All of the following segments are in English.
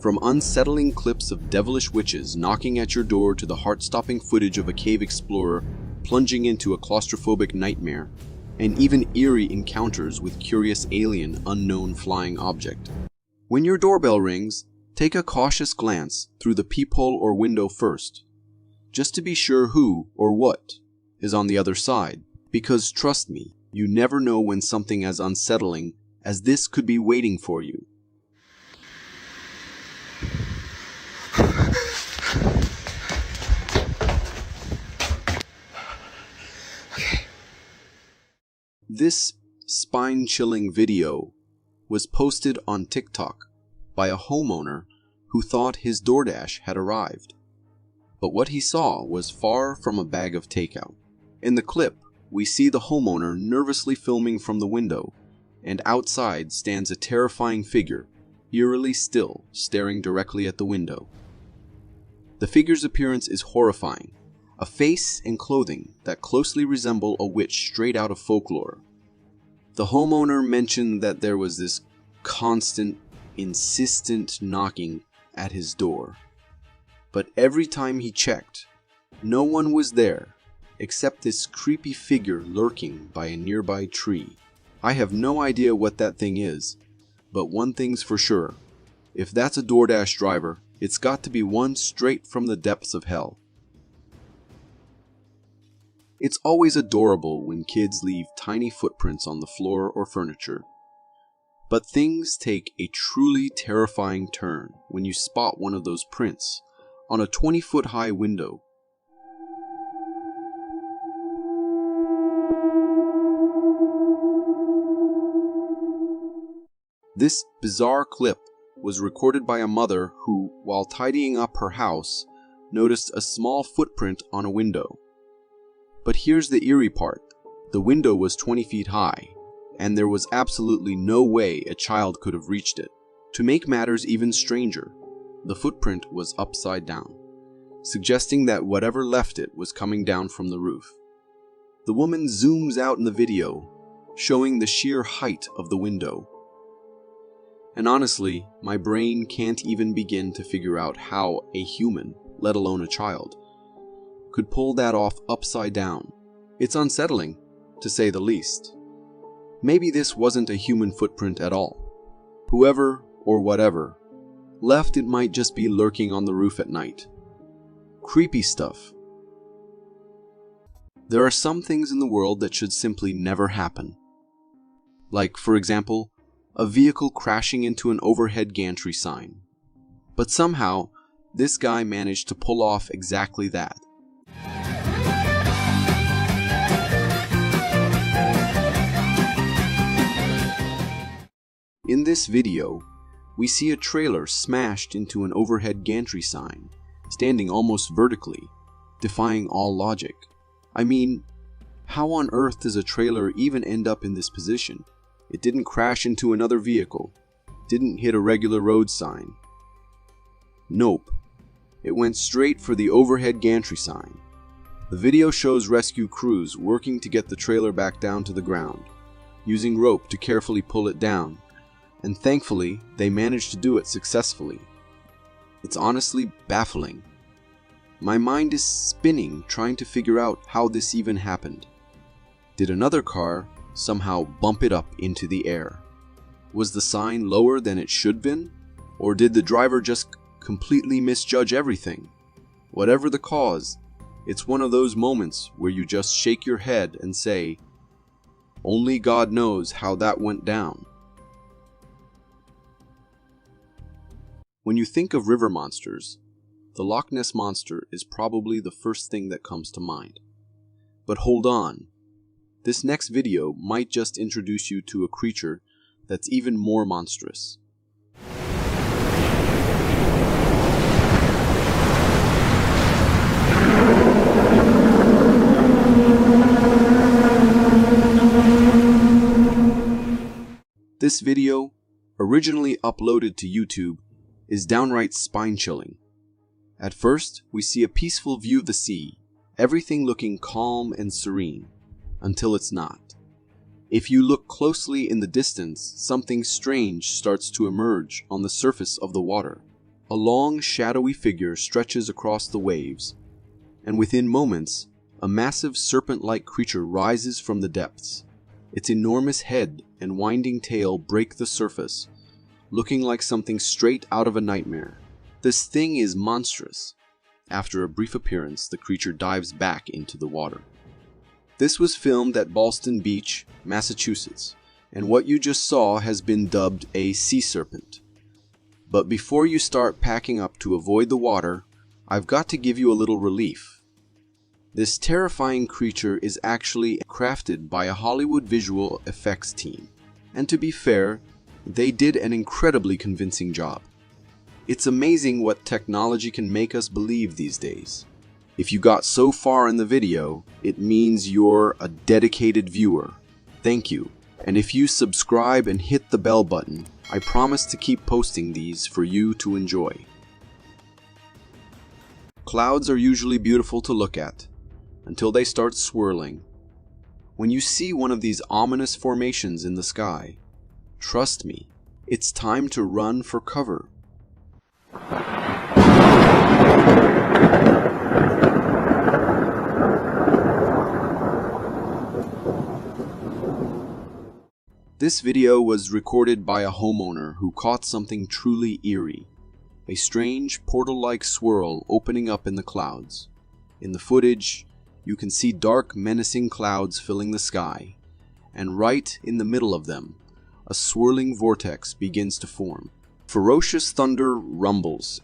From unsettling clips of devilish witches knocking at your door to the heart-stopping footage of a cave explorer plunging into a claustrophobic nightmare, and even eerie encounters with curious alien unknown flying object. When your doorbell rings, take a cautious glance through the peephole or window first, just to be sure who or what is on the other side, because trust me, you never know when something as unsettling as this could be waiting for you. This spine-chilling video was posted on TikTok by a homeowner who thought his DoorDash had arrived. But what he saw was far from a bag of takeout. In the clip, we see the homeowner nervously filming from the window, and outside stands a terrifying figure, eerily still, staring directly at the window. The figure's appearance is horrifying, a face and clothing that closely resemble a witch straight out of folklore. The homeowner mentioned that there was this constant, insistent knocking at his door. But every time he checked, no one was there except this creepy figure lurking by a nearby tree. I have no idea what that thing is, but one thing's for sure. If that's a DoorDash driver, it's got to be one straight from the depths of hell. It's always adorable when kids leave tiny footprints on the floor or furniture. But things take a truly terrifying turn when you spot one of those prints on a 20-foot-high window. This bizarre clip was recorded by a mother who, while tidying up her house, noticed a small footprint on a window. But here's the eerie part. The window was 20 feet high, and there was absolutely no way a child could have reached it. To make matters even stranger, the footprint was upside down, suggesting that whatever left it was coming down from the roof. The woman zooms out in the video, showing the sheer height of the window. And honestly, my brain can't even begin to figure out how a human, let alone a child, could pull that off upside down. It's unsettling, to say the least. Maybe this wasn't a human footprint at all. Whoever, or whatever, left it might just be lurking on the roof at night. Creepy stuff. There are some things in the world that should simply never happen. Like, for example, a vehicle crashing into an overhead gantry sign. But somehow, this guy managed to pull off exactly that. In this video, we see a trailer smashed into an overhead gantry sign, standing almost vertically, defying all logic. I mean, how on earth does a trailer even end up in this position? It didn't crash into another vehicle, didn't hit a regular road sign. Nope, it went straight for the overhead gantry sign. The video shows rescue crews working to get the trailer back down to the ground, using rope to carefully pull it down, and thankfully they managed to do it successfully. It's honestly baffling. My mind is spinning trying to figure out how this even happened. Did another car somehow bump it up into the air? Was the sign lower than it should have been? Or did the driver just completely misjudge everything? Whatever the cause, it's one of those moments where you just shake your head and say, only God knows how that went down. When you think of river monsters, the Loch Ness Monster is probably the first thing that comes to mind. But hold on. This next video might just introduce you to a creature that's even more monstrous. This video, originally uploaded to YouTube, is downright spine-chilling. At first, we see a peaceful view of the sea, everything looking calm and serene, until it's not. If you look closely in the distance, something strange starts to emerge on the surface of the water. A long, shadowy figure stretches across the waves, and within moments, a massive serpent-like creature rises from the depths. Its enormous head and winding tail break the surface, looking like something straight out of a nightmare. This thing is monstrous. After a brief appearance, the creature dives back into the water. This was filmed at Ballston Beach, Massachusetts, and what you just saw has been dubbed a sea serpent. But before you start packing up to avoid the water, I've got to give you a little relief. This terrifying creature is actually crafted by a Hollywood visual effects team, and to be fair, they did an incredibly convincing job. It's amazing what technology can make us believe these days. If you got so far in the video, it means you're a dedicated viewer. Thank you. And if you subscribe and hit the bell button, I promise to keep posting these for you to enjoy. Clouds are usually beautiful to look at, until they start swirling. When you see one of these ominous formations in the sky, trust me, it's time to run for cover. This video was recorded by a homeowner who caught something truly eerie. A strange portal-like swirl opening up in the clouds. In the footage, you can see dark, menacing clouds filling the sky, and right in the middle of them, a swirling vortex begins to form. Ferocious thunder rumbles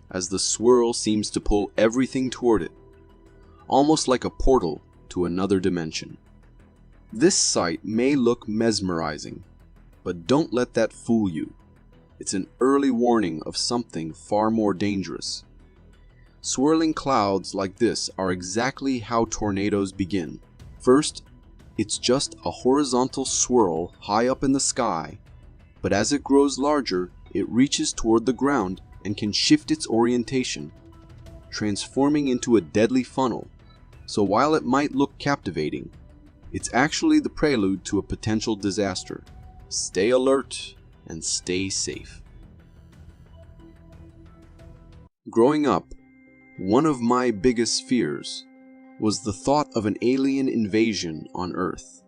as the swirl seems to pull everything toward it, almost like a portal to another dimension. This sight may look mesmerizing, but don't let that fool you. It's an early warning of something far more dangerous. Swirling clouds like this are exactly how tornadoes begin. First, it's just a horizontal swirl high up in the sky, but as it grows larger, it reaches toward the ground and can shift its orientation, transforming into a deadly funnel. So while it might look captivating, it's actually the prelude to a potential disaster. Stay alert and stay safe. Growing up, one of my biggest fears was the thought of an alien invasion on Earth.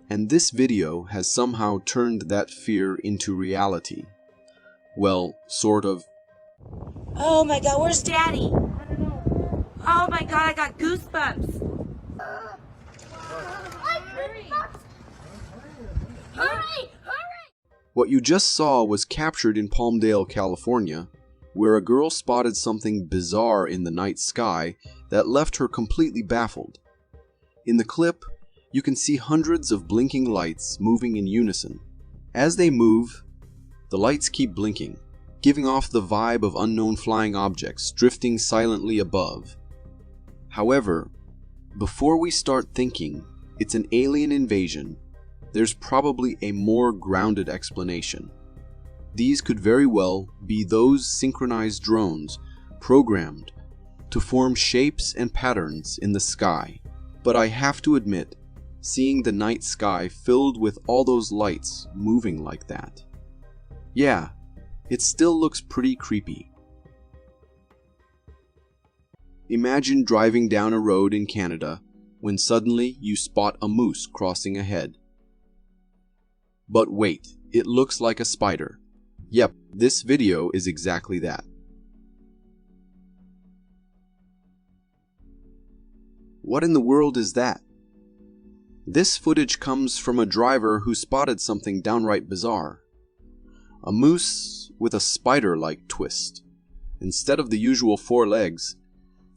And this video has somehow turned that fear into reality. Well, sort of. Oh my god, where's Daddy? I don't know. Oh my god, I got goosebumps. Hurry! What you just saw was captured in Palmdale, California, where a girl spotted something bizarre in the night sky that left her completely baffled. In the clip, you can see hundreds of blinking lights moving in unison. As they move, the lights keep blinking, giving off the vibe of unknown flying objects drifting silently above. However, before we start thinking it's an alien invasion, there's probably a more grounded explanation. These could very well be those synchronized drones programmed to form shapes and patterns in the sky. But I have to admit, seeing the night sky filled with all those lights moving like that, yeah, it still looks pretty creepy. Imagine driving down a road in Canada when suddenly you spot a moose crossing ahead. But wait, it looks like a spider. Yep, this video is exactly that. What in the world is that? This footage comes from a driver who spotted something downright bizarre. A moose with a spider-like twist. Instead of the usual 4 legs,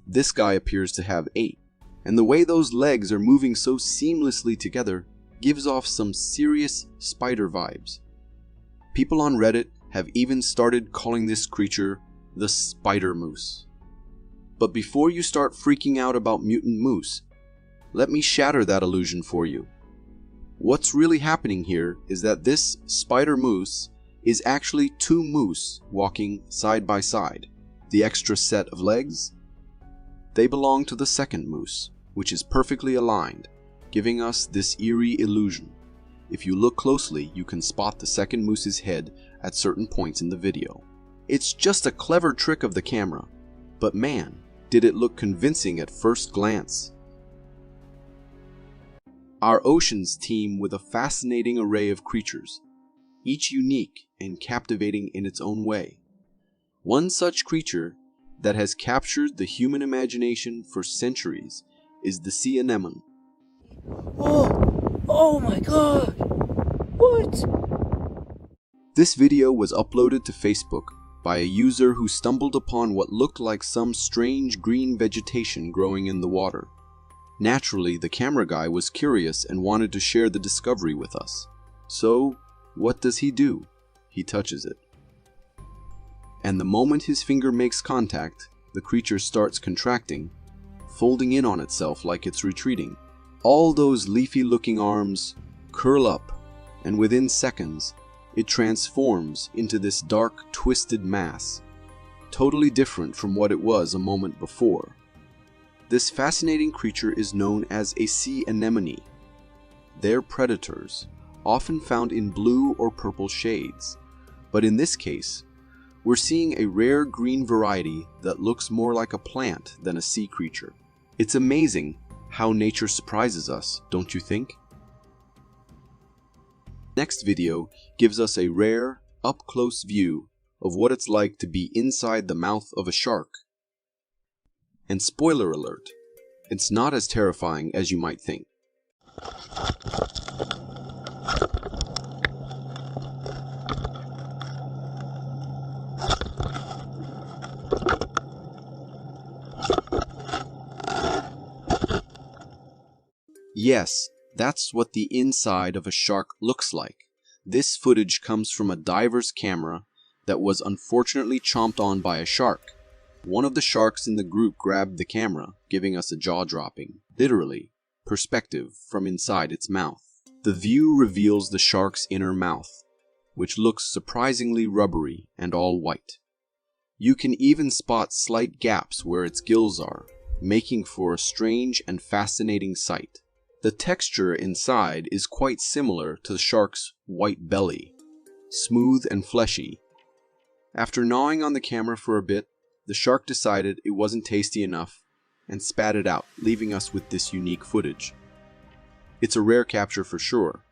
this guy appears to have 8. And the way those legs are moving so seamlessly together gives off some serious spider vibes. People on Reddit have even started calling this creature the spider moose. But before you start freaking out about mutant moose, let me shatter that illusion for you. What's really happening here is that this spider moose is actually 2 moose walking side by side. The extra set of legs? They belong to the second moose, which is perfectly aligned, giving us this eerie illusion. If you look closely, you can spot the second moose's head at certain points in the video. It's just a clever trick of the camera, but man, did it look convincing at first glance. Our oceans teem with a fascinating array of creatures, each unique and captivating in its own way. One such creature that has captured the human imagination for centuries is the sea anemone. Oh my god! What? This video was uploaded to Facebook by a user who stumbled upon what looked like some strange green vegetation growing in the water. Naturally, the camera guy was curious and wanted to share the discovery with us. So, what does he do? He touches it. And the moment his finger makes contact, the creature starts contracting, folding in on itself like it's retreating. All those leafy-looking arms curl up, and within seconds, it transforms into this dark, twisted mass, totally different from what it was a moment before. This fascinating creature is known as a sea anemone. They're predators, often found in blue or purple shades, but in this case, we're seeing a rare green variety that looks more like a plant than a sea creature. It's amazing how nature surprises us, don't you think? Next video gives us a rare, up-close view of what it's like to be inside the mouth of a shark. And spoiler alert, it's not as terrifying as you might think. Yes, that's what the inside of a shark looks like. This footage comes from a diver's camera that was unfortunately chomped on by a shark. One of the sharks in the group grabbed the camera, giving us a jaw-dropping, literally, perspective from inside its mouth. The view reveals the shark's inner mouth, which looks surprisingly rubbery and all white. You can even spot slight gaps where its gills are, making for a strange and fascinating sight. The texture inside is quite similar to the shark's white belly, smooth and fleshy. After gnawing on the camera for a bit, the shark decided it wasn't tasty enough and spat it out, leaving us with this unique footage. It's a rare capture for sure,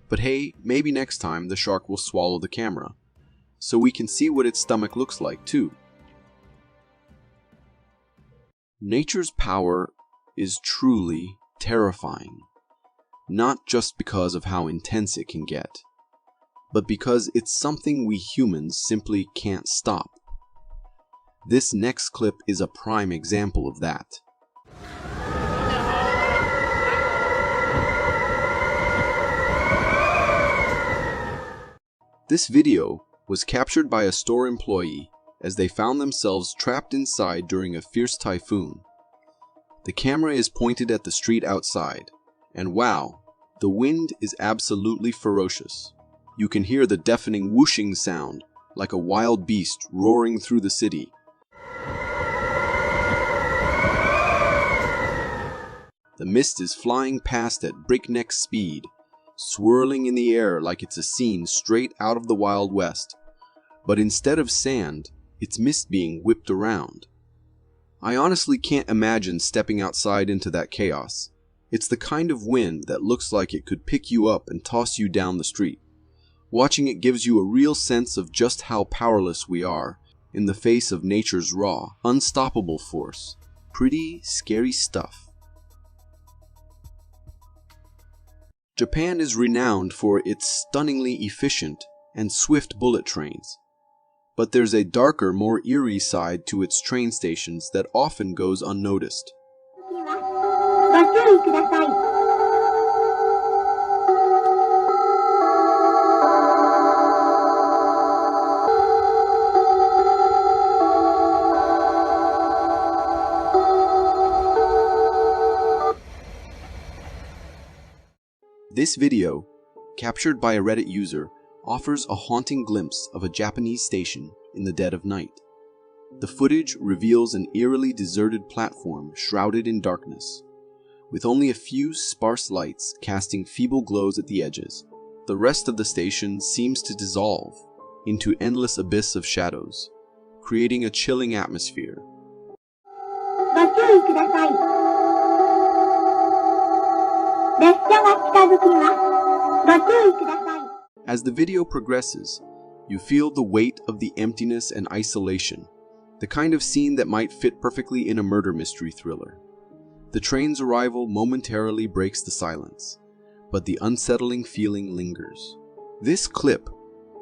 but hey, maybe next time the shark will swallow the camera, so we can see what its stomach looks like too. Nature's power is truly terrifying, not just because of how intense it can get, but because it's something we humans simply can't stop. This next clip is a prime example of that. This video was captured by a store employee as they found themselves trapped inside during a fierce typhoon. The camera is pointed at the street outside, and wow, the wind is absolutely ferocious. You can hear the deafening whooshing sound like a wild beast roaring through the city. The mist is flying past at breakneck speed, swirling in the air like it's a scene straight out of the Wild West. But instead of sand, it's mist being whipped around. I honestly can't imagine stepping outside into that chaos. It's the kind of wind that looks like it could pick you up and toss you down the street. Watching it gives you a real sense of just how powerless we are in the face of nature's raw, unstoppable force. Pretty scary stuff. Japan is renowned for its stunningly efficient and swift bullet trains. But there's a darker, more eerie side to its train stations that often goes unnoticed. This video, captured by a Reddit user, offers a haunting glimpse of a Japanese station in the dead of night. The footage reveals an eerily deserted platform shrouded in darkness, with only a few sparse lights casting feeble glows at the edges. The rest of the station seems to dissolve, into endless abyss of shadows, creating a chilling atmosphere. As the video progresses, you feel the weight of the emptiness and isolation, the kind of scene that might fit perfectly in a murder mystery thriller. The train's arrival momentarily breaks the silence, but the unsettling feeling lingers. This clip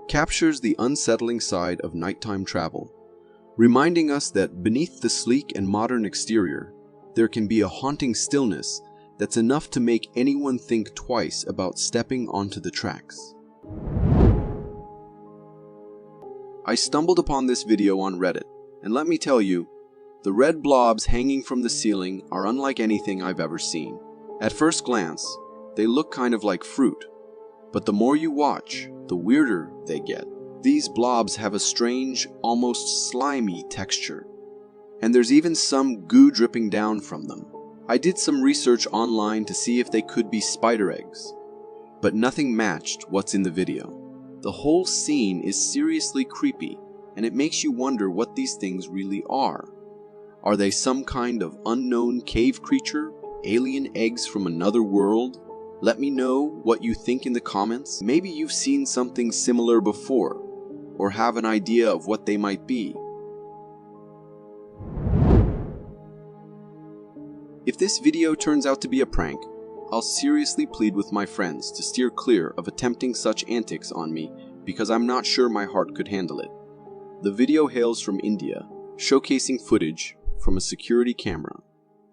captures the unsettling side of nighttime travel, reminding us that beneath the sleek and modern exterior, there can be a haunting stillness that's enough to make anyone think twice about stepping onto the tracks. I stumbled upon this video on Reddit, and let me tell you, the red blobs hanging from the ceiling are unlike anything I've ever seen. At first glance, they look kind of like fruit, but the more you watch, the weirder they get. These blobs have a strange, almost slimy texture, and there's even some goo dripping down from them. I did some research online to see if they could be spider eggs, but nothing matched what's in the video. The whole scene is seriously creepy, and it makes you wonder what these things really are. Are they some kind of unknown cave creature? Alien eggs from another world? Let me know what you think in the comments. Maybe you've seen something similar before, or have an idea of what they might be. If this video turns out to be a prank, I'll seriously plead with my friends to steer clear of attempting such antics on me because I'm not sure my heart could handle it. The video hails from India, showcasing footage from a security camera.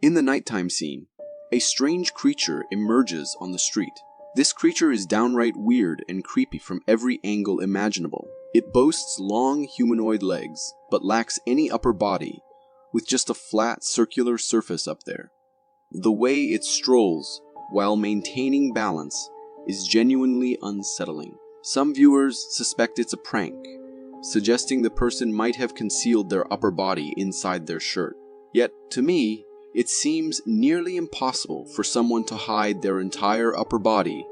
In the nighttime scene, a strange creature emerges on the street. This creature is downright weird and creepy from every angle imaginable. It boasts long humanoid legs, but lacks any upper body, with just a flat circular surface up there. The way it strolls, while maintaining balance, is genuinely unsettling. Some viewers suspect it's a prank, suggesting the person might have concealed their upper body inside their shirt. Yet, to me, it seems nearly impossible for someone to hide their entire upper body,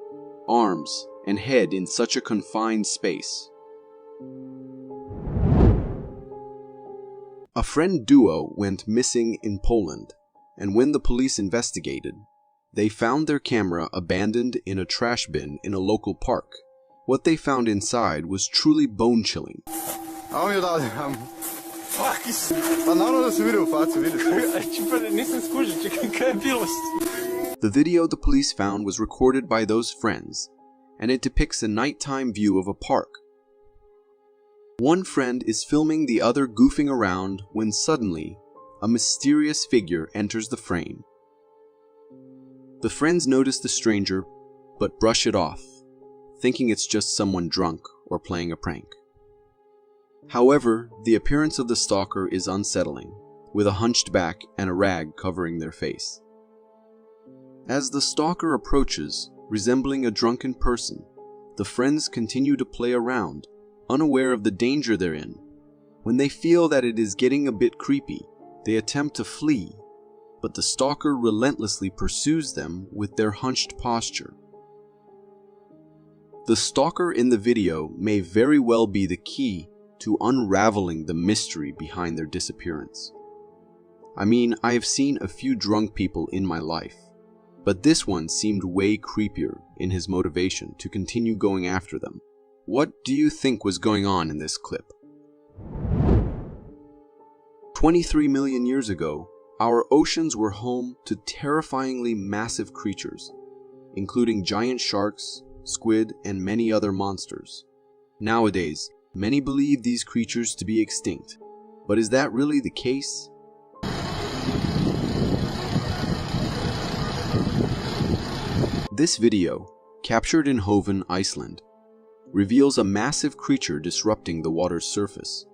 arms, and head in such a confined space. A friend duo went missing in Poland, and when the police investigated, they found their camera abandoned in a trash bin in a local park. What they found inside was truly bone-chilling. The video the police found was recorded by those friends, and it depicts a nighttime view of a park. One friend is filming the other goofing around when suddenly, a mysterious figure enters the frame. The friends notice the stranger, but brush it off, thinking it's just someone drunk or playing a prank. However, the appearance of the stalker is unsettling, with a hunched back and a rag covering their face. As the stalker approaches, resembling a drunken person, the friends continue to play around, unaware of the danger they're in. When they feel that it is getting a bit creepy, they attempt to flee, but the stalker relentlessly pursues them with their hunched posture. The stalker in the video may very well be the key to unraveling the mystery behind their disappearance. I mean, I have seen a few drunk people in my life, but this one seemed way creepier in his motivation to continue going after them. What do you think was going on in this clip? 23 million years ago, our oceans were home to terrifyingly massive creatures, including giant sharks, squid, and many other monsters. Nowadays, many believe these creatures to be extinct, but is that really the case? This video, captured in Hoven, Iceland, reveals a massive creature disrupting the water's surface.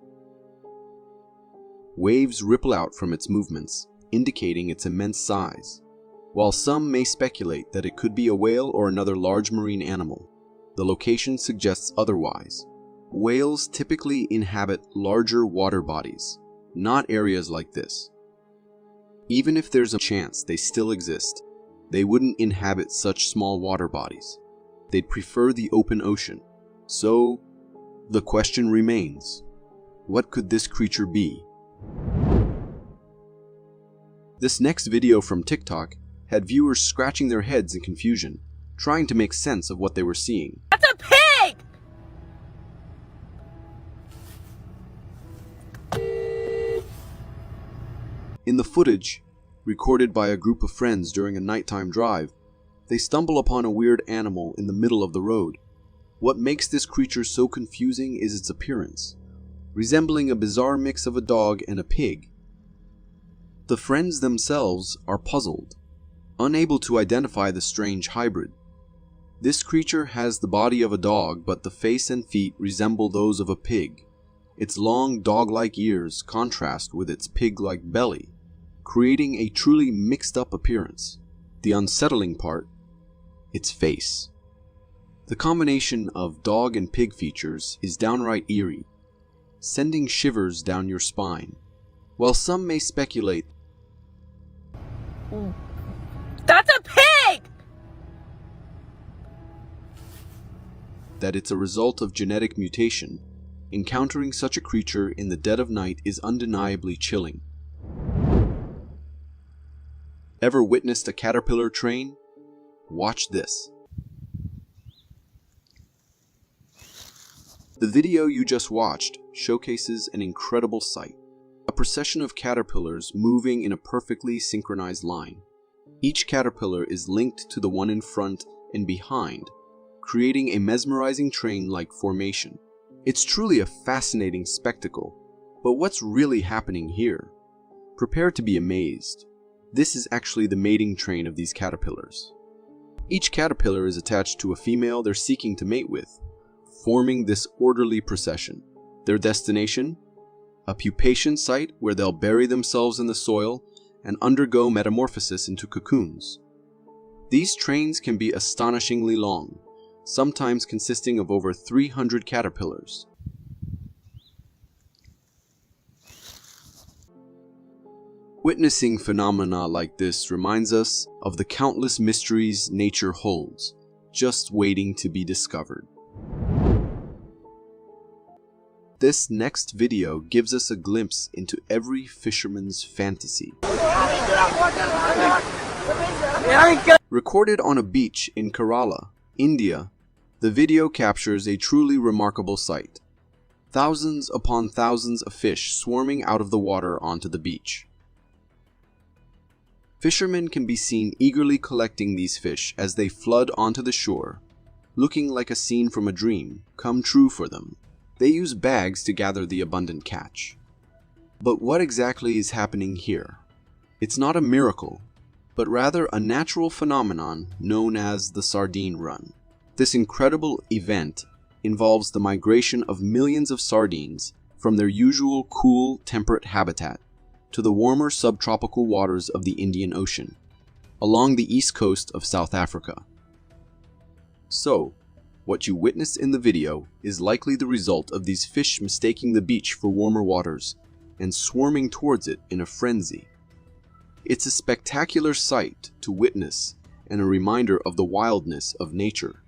Waves ripple out from its movements, indicating its immense size. While some may speculate that it could be a whale or another large marine animal, the location suggests otherwise. Whales typically inhabit larger water bodies, not areas like this. Even if there's a chance they still exist, they wouldn't inhabit such small water bodies. They'd prefer the open ocean. So, The question remains, what could this creature be? This next video from TikTok had viewers scratching their heads in confusion, trying to make sense of what they were seeing. That's a pig! In the footage, recorded by a group of friends during a nighttime drive, they stumble upon a weird animal in the middle of the road. What makes this creature so confusing is its appearance, resembling a bizarre mix of a dog and a pig. The friends themselves are puzzled, unable to identify the strange hybrid. This creature has the body of a dog, but the face and feet resemble those of a pig. Its long dog-like ears contrast with its pig-like belly, creating a truly mixed-up appearance. The unsettling part, its face. The combination of dog and pig features is downright eerie, sending shivers down your spine. While some may speculate, That's a pig! that it's a result of genetic mutation, encountering such a creature in the dead of night is undeniably chilling. Ever witnessed a caterpillar train? Watch this. The video you just watched showcases an incredible sight. A procession of caterpillars moving in a perfectly synchronized line. Each caterpillar is linked to the one in front and behind, creating a mesmerizing train-like formation. It's truly a fascinating spectacle, but what's really happening here? Prepare to be amazed. This is actually the mating train of these caterpillars. Each caterpillar is attached to a female they're seeking to mate with, forming this orderly procession. Their destination? A pupation site where they'll bury themselves in the soil and undergo metamorphosis into cocoons. These trains can be astonishingly long, sometimes consisting of over 300 caterpillars. Witnessing phenomena like this reminds us of the countless mysteries nature holds, just waiting to be discovered. This next video gives us a glimpse into every fisherman's fantasy. Recorded on a beach in Kerala, India, the video captures a truly remarkable sight. Thousands upon thousands of fish swarming out of the water onto the beach. Fishermen can be seen eagerly collecting these fish as they flood onto the shore, looking like a scene from a dream come true for them. They use bags to gather the abundant catch. But what exactly is happening here? It's not a miracle, but rather a natural phenomenon known as the sardine run. This incredible event involves the migration of millions of sardines from their usual cool, temperate habitat to the warmer subtropical waters of the Indian Ocean, along the east coast of South Africa. So, what you witness in the video is likely the result of these fish mistaking the beach for warmer waters and swarming towards it in a frenzy. It's a spectacular sight to witness and a reminder of the wildness of nature.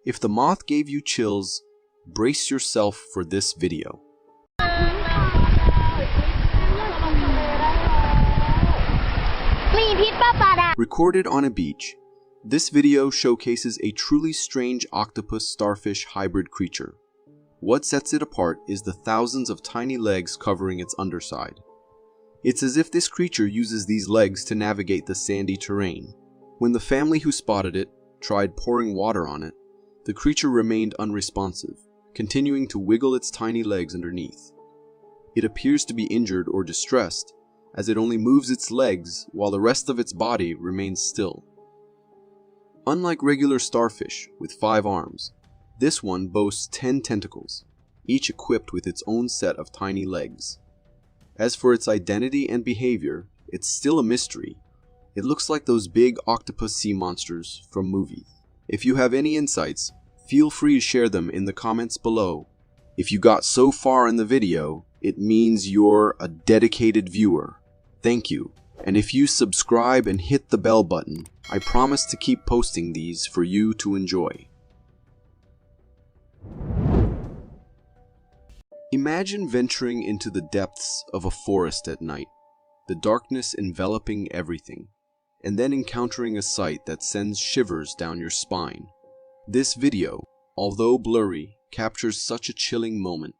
If the moth gave you chills, brace yourself for this video. Recorded on a beach, this video showcases a truly strange octopus-starfish hybrid creature. What sets it apart is the thousands of tiny legs covering its underside. It's as if this creature uses these legs to navigate the sandy terrain. When the family who spotted it tried pouring water on it, the creature remained unresponsive, continuing to wiggle its tiny legs underneath. It appears to be injured or distressed, as it only moves its legs while the rest of its body remains still. Unlike regular starfish with 5 arms, this one boasts 10 tentacles, each equipped with its own set of tiny legs. As for its identity and behavior, it's still a mystery. It looks like those big octopus sea monsters from movies. If you have any insights, feel free to share them in the comments below. If you got so far in the video, it means you're a dedicated viewer. Thank you. And if you subscribe and hit the bell button, I promise to keep posting these for you to enjoy. Imagine venturing into the depths of a forest at night, the darkness enveloping everything, and then encountering a sight that sends shivers down your spine. This video, although blurry, captures such a chilling moment.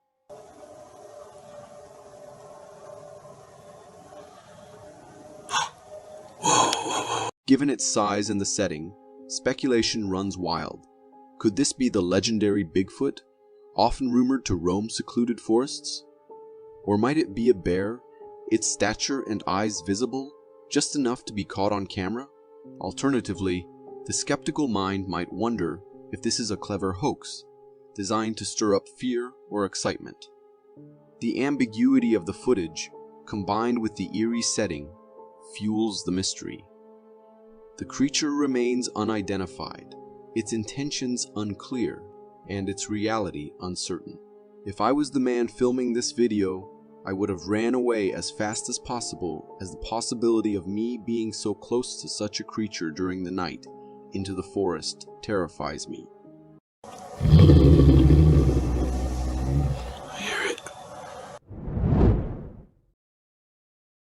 Given its size and the setting, speculation runs wild. Could this be the legendary Bigfoot, often rumored to roam secluded forests? Or might it be a bear, its stature and eyes visible, just enough to be caught on camera? Alternatively, the skeptical mind might wonder if this is a clever hoax, designed to stir up fear or excitement. The ambiguity of the footage, combined with the eerie setting, fuels the mystery. The creature remains unidentified, its intentions unclear, and its reality uncertain. If I was the man filming this video, I would have ran away as fast as possible, as the possibility of me being so close to such a creature during the night into the forest terrifies me.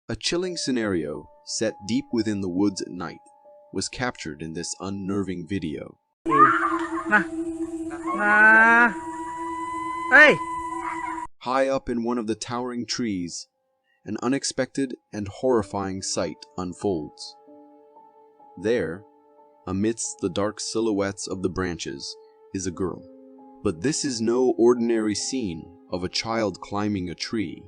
A chilling scenario, set deep within the woods at night, was captured in this unnerving video. Hey! High up in one of the towering trees, an unexpected and horrifying sight unfolds. There, amidst the dark silhouettes of the branches, is a girl. But this is no ordinary scene of a child climbing a tree.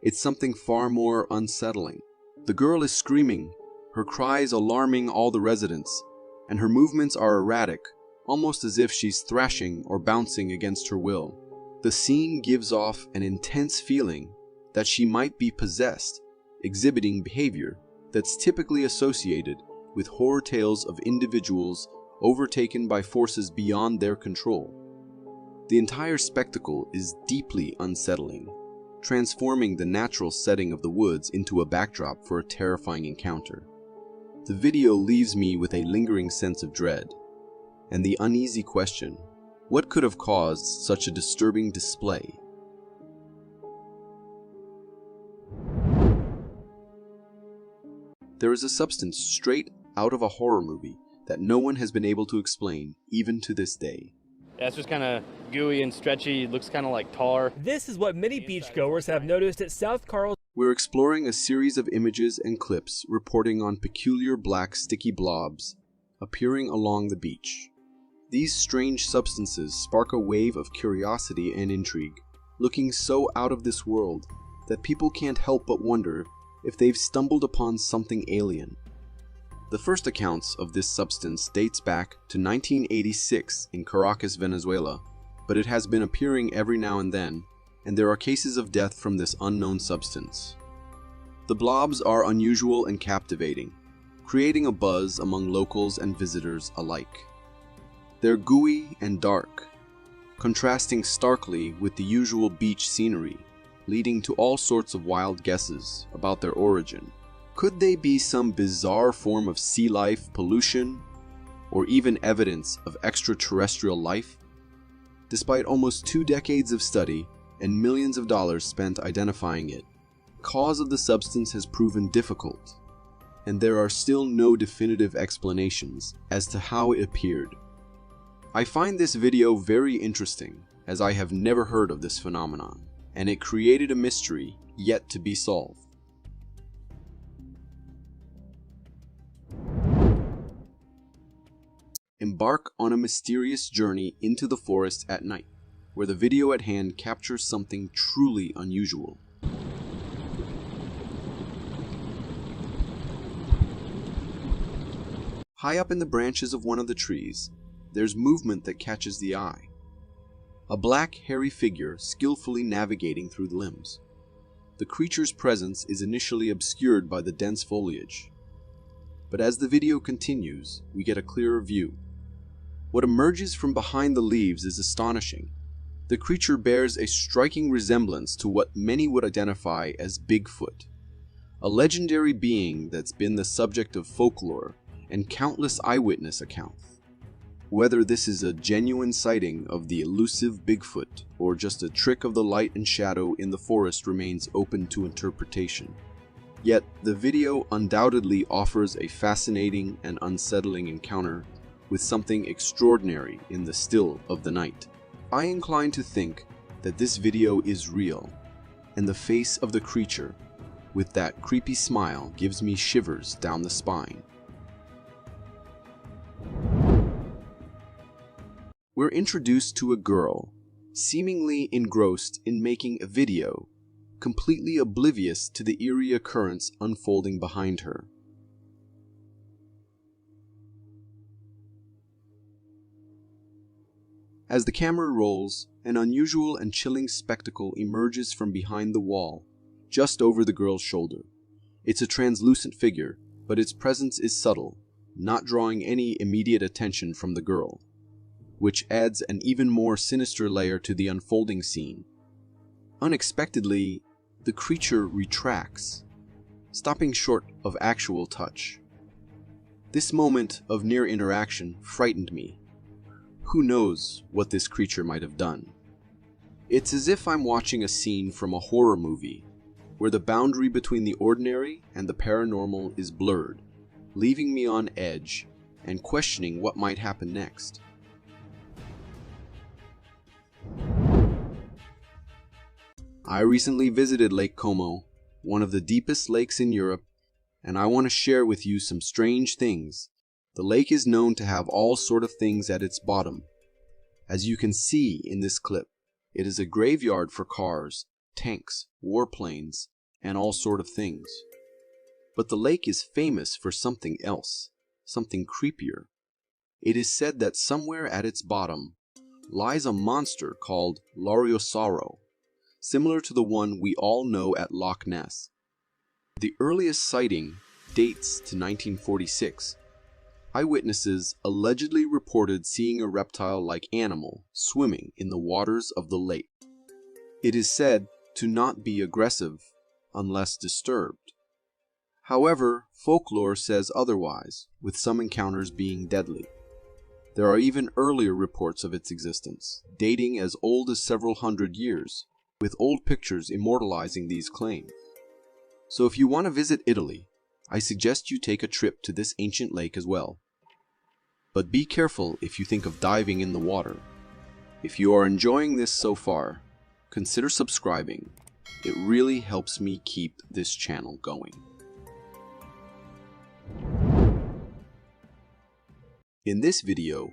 It's something far more unsettling. The girl is screaming, her cries alarming all the residents, and her movements are erratic, almost as if she's thrashing or bouncing against her will. The scene gives off an intense feeling that she might be possessed, exhibiting behavior that's typically associated with horror tales of individuals overtaken by forces beyond their control. The entire spectacle is deeply unsettling, transforming the natural setting of the woods into a backdrop for a terrifying encounter. The video leaves me with a lingering sense of dread, and the uneasy question, what could have caused such a disturbing display? There is a substance straight out of a horror movie that no one has been able to explain, even to this day. Yeah, it's just kind of gooey and stretchy. It looks kind of like tar. This is what many beachgoers have noticed at South Carl's. We're exploring a series of images and clips reporting on peculiar black sticky blobs appearing along the beach. These strange substances spark a wave of curiosity and intrigue, looking so out of this world that people can't help but wonder if they've stumbled upon something alien. The first accounts of this substance dates back to 1986 in Caracas, Venezuela, but it has been appearing every now and then, and there are cases of death from this unknown substance. The blobs are unusual and captivating, creating a buzz among locals and visitors alike. They're gooey and dark, contrasting starkly with the usual beach scenery, leading to all sorts of wild guesses about their origin. Could they be some bizarre form of sea life, pollution, or even evidence of extraterrestrial life? Despite almost 2 decades of study and millions of dollars spent identifying it, the cause of the substance has proven difficult, and there are still no definitive explanations as to how it appeared. I find this video very interesting, as I have never heard of this phenomenon, and it created a mystery yet to be solved. Embark on a mysterious journey into the forest at night, where the video at hand captures something truly unusual. High up in the branches of one of the trees, there's movement that catches the eye. A black, hairy figure skillfully navigating through the limbs. The creature's presence is initially obscured by the dense foliage, but as the video continues, we get a clearer view. What emerges from behind the leaves is astonishing. The creature bears a striking resemblance to what many would identify as Bigfoot, a legendary being that's been the subject of folklore and countless eyewitness accounts. Whether this is a genuine sighting of the elusive Bigfoot or just a trick of the light and shadow in the forest remains open to interpretation. Yet, the video undoubtedly offers a fascinating and unsettling encounter with something extraordinary in the still of the night. I incline to think that this video is real, and the face of the creature, with that creepy smile, gives me shivers down the spine. We're introduced to a girl, seemingly engrossed in making a video, completely oblivious to the eerie occurrence unfolding behind her. As the camera rolls, an unusual and chilling spectacle emerges from behind the wall, just over the girl's shoulder. It's a translucent figure, but its presence is subtle, not drawing any immediate attention from the girl, which adds an even more sinister layer to the unfolding scene. Unexpectedly, the creature retracts, stopping short of actual touch. This moment of near interaction frightened me. Who knows what this creature might have done? It's as if I'm watching a scene from a horror movie, where the boundary between the ordinary and the paranormal is blurred, leaving me on edge and questioning what might happen next. I recently visited Lake Como, one of the deepest lakes in Europe, and I want to share with you some strange things. The lake is known to have all sort of things at its bottom. As you can see in this clip, it is a graveyard for cars, tanks, warplanes, and all sort of things. But the lake is famous for something else, something creepier. It is said that somewhere at its bottom lies a monster called Loriosauro, similar to the one we all know at Loch Ness. The earliest sighting dates to 1946. Eyewitnesses allegedly reported seeing a reptile-like animal swimming in the waters of the lake. It is said to not be aggressive unless disturbed. However, folklore says otherwise, with some encounters being deadly. There are even earlier reports of its existence, dating as old as several hundred years, with old pictures immortalizing these claims. So if you want to visit Italy, I suggest you take a trip to this ancient lake as well. But be careful if you think of diving in the water. If you are enjoying this so far, consider subscribing. It really helps me keep this channel going. In this video,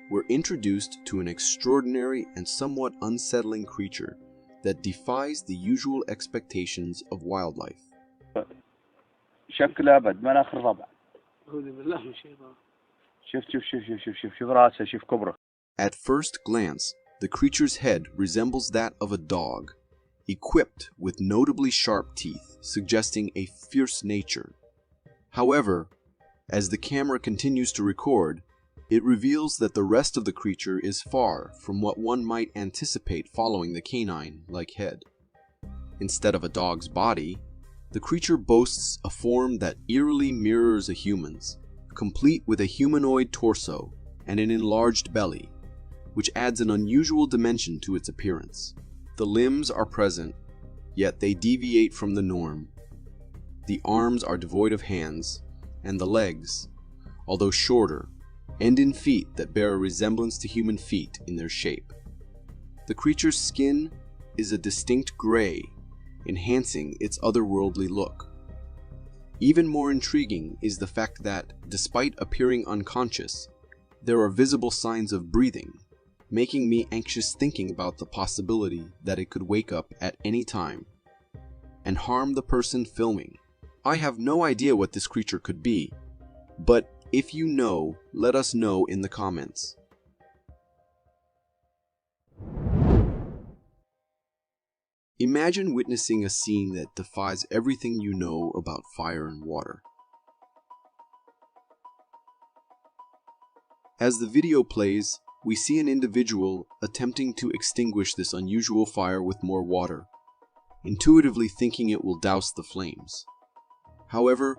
we're introduced to an extraordinary and somewhat unsettling creature that defies the usual expectations of wildlife. شكله بد مناخ الربع. أعوذ بالله من الشيطان. شوف راسه شوف كبره. At first glance, the creature's head resembles that of a dog, equipped with notably sharp teeth, suggesting a fierce nature. However, as the camera continues to record, it reveals that the rest of the creature is far from what one might anticipate following the canine-like head. Instead of a dog's body, the creature boasts a form that eerily mirrors a human's, complete with a humanoid torso and an enlarged belly, which adds an unusual dimension to its appearance. The limbs are present, yet they deviate from the norm. The arms are devoid of hands, and the legs, although shorter, end in feet that bear a resemblance to human feet in their shape. The creature's skin is a distinct gray, enhancing its otherworldly look. Even more intriguing is the fact that, despite appearing unconscious, there are visible signs of breathing, making me anxious thinking about the possibility that it could wake up at any time and harm the person filming. I have no idea what this creature could be, but if you know, let us know in the comments. Imagine witnessing a scene that defies everything you know about fire and water. As the video plays, we see an individual attempting to extinguish this unusual fire with more water, intuitively thinking it will douse the flames. However,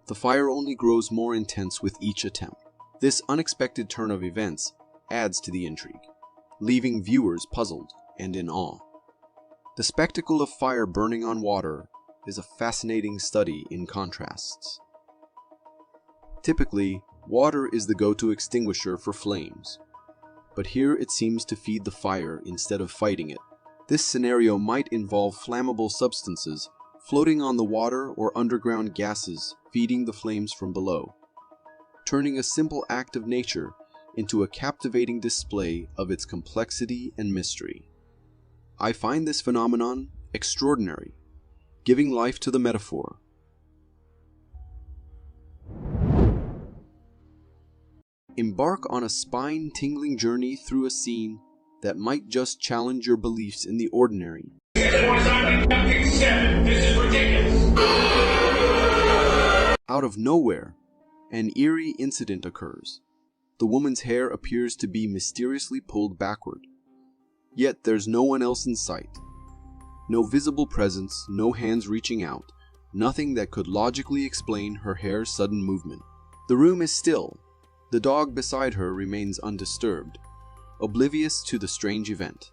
the fire only grows more intense with each attempt. This unexpected turn of events adds to the intrigue, leaving viewers puzzled and in awe. The spectacle of fire burning on water is a fascinating study in contrasts. Typically, water is the go-to extinguisher for flames, but here it seems to feed the fire instead of fighting it. This scenario might involve flammable substances floating on the water or underground gases feeding the flames from below, turning a simple act of nature into a captivating display of its complexity and mystery. I find this phenomenon extraordinary, giving life to the metaphor. Embark on a spine-tingling journey through a scene that might just challenge your beliefs in the ordinary. Out of nowhere, an eerie incident occurs. The woman's hair appears to be mysteriously pulled backward. Yet there's no one else in sight. No visible presence, no hands reaching out, nothing that could logically explain her hair's sudden movement. The room is still. The dog beside her remains undisturbed, oblivious to the strange event.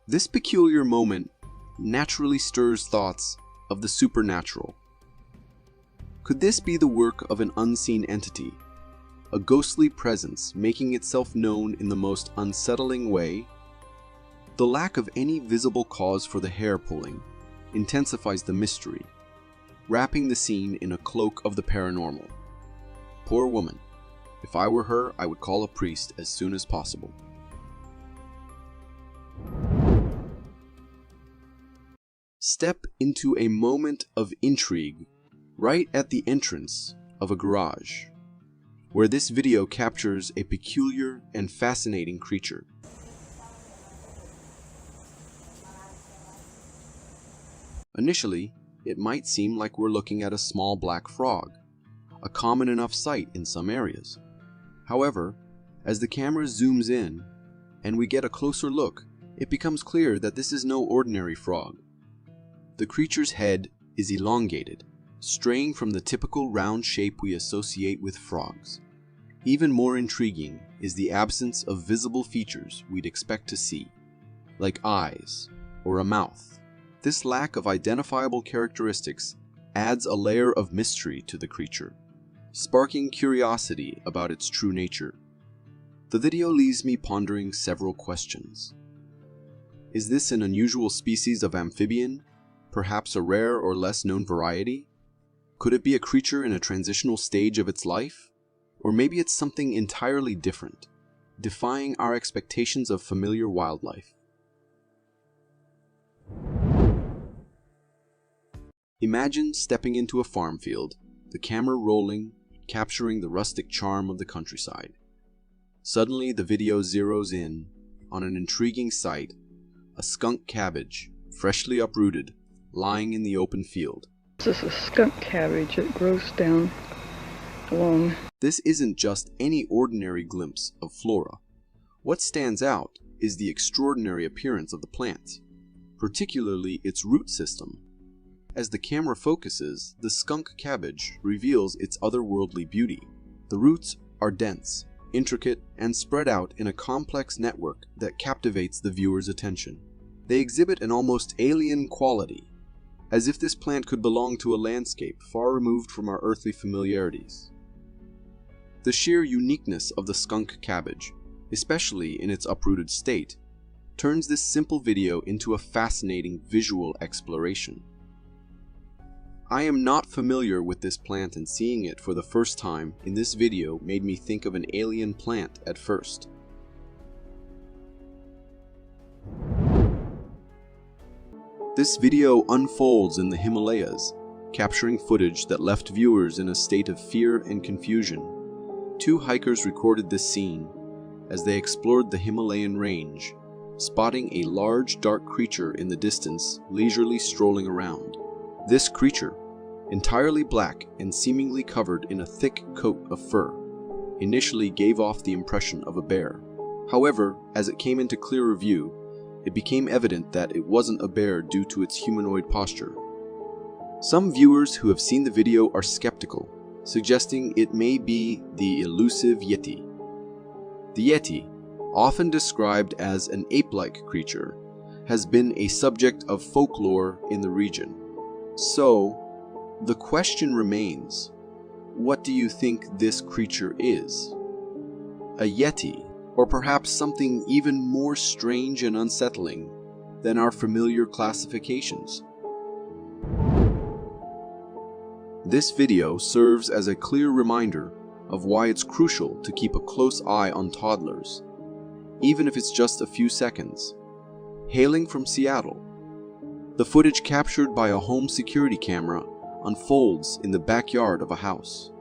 This peculiar moment naturally stirs thoughts of the supernatural. Could this be the work of an unseen entity, a ghostly presence making itself known in the most unsettling way? The lack of any visible cause for the hair pulling intensifies the mystery, wrapping the scene in a cloak of the paranormal. Poor woman. If I were her, I would call a priest as soon as possible. Step into a moment of intrigue right at the entrance of a garage, where this video captures a peculiar and fascinating creature. Initially, it might seem like we're looking at a small black frog, a common enough sight in some areas. However, as the camera zooms in and we get a closer look, it becomes clear that this is no ordinary frog. The creature's head is elongated, straying from the typical round shape we associate with frogs. Even more intriguing is the absence of visible features we'd expect to see, like eyes or a mouth. This lack of identifiable characteristics adds a layer of mystery to the creature, sparking curiosity about its true nature. The video leaves me pondering several questions. Is this an unusual species of amphibian, perhaps a rare or less known variety? Could it be a creature in a transitional stage of its life? Or maybe it's something entirely different, defying our expectations of familiar wildlife. Imagine stepping into a farm field, the camera rolling, capturing the rustic charm of the countryside. Suddenly, the video zeroes in on an intriguing sight, a skunk cabbage, freshly uprooted, lying in the open field. This is a skunk cabbage that grows down along. This isn't just any ordinary glimpse of flora. What stands out is the extraordinary appearance of the plant, particularly its root system. As the camera focuses, the skunk cabbage reveals its otherworldly beauty. The roots are dense, intricate, and spread out in a complex network that captivates the viewer's attention. They exhibit an almost alien quality, as if this plant could belong to a landscape far removed from our earthly familiarities. The sheer uniqueness of the skunk cabbage, especially in its uprooted state, turns this simple video into a fascinating visual exploration. I am not familiar with this plant, and seeing it for the first time in this video made me think of an alien plant at first. This video unfolds in the Himalayas, capturing footage that left viewers in a state of fear and confusion. Two hikers recorded this scene as they explored the Himalayan range, spotting a large dark creature in the distance leisurely strolling around. This creature, entirely black and seemingly covered in a thick coat of fur, initially gave off the impression of a bear. However, as it came into clearer view, it became evident that it wasn't a bear due to its humanoid posture. Some viewers who have seen the video are skeptical, suggesting it may be the elusive yeti. The yeti, often described as an ape-like creature, has been a subject of folklore in the region. So, the question remains, what do you think this creature is? A yeti, or perhaps something even more strange and unsettling than our familiar classifications? This video serves as a clear reminder of why it's crucial to keep a close eye on toddlers, even if it's just a few seconds. Hailing from Seattle, the footage captured by a home security camera unfolds in the backyard of a house.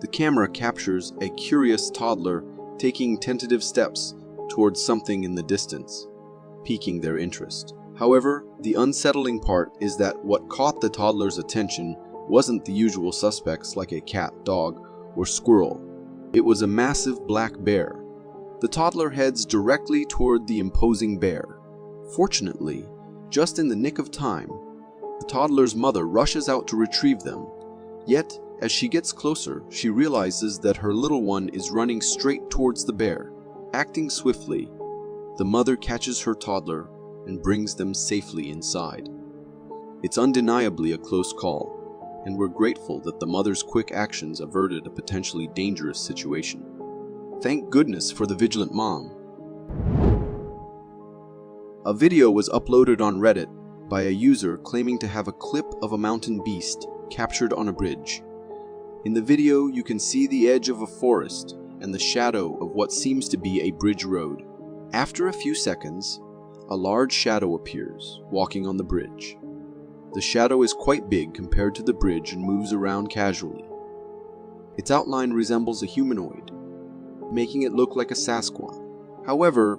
The camera captures a curious toddler taking tentative steps towards something in the distance, piquing their interest. However, the unsettling part is that what caught the toddler's attention wasn't the usual suspects like a cat, dog, or squirrel. It was a massive black bear. The toddler heads directly toward the imposing bear. Fortunately, just in the nick of time, the toddler's mother rushes out to retrieve them. Yet, as she gets closer, she realizes that her little one is running straight towards the bear. Acting swiftly, the mother catches her toddler and brings them safely inside. It's undeniably a close call, and we're grateful that the mother's quick actions averted a potentially dangerous situation. Thank goodness for the vigilant mom. A video was uploaded on Reddit by a user claiming to have a clip of a mountain beast captured on a bridge. In the video, you can see the edge of a forest and the shadow of what seems to be a bridge road. After a few seconds, a large shadow appears, walking on the bridge. The shadow is quite big compared to the bridge and moves around casually. Its outline resembles a humanoid, making it look like a Sasquatch. However,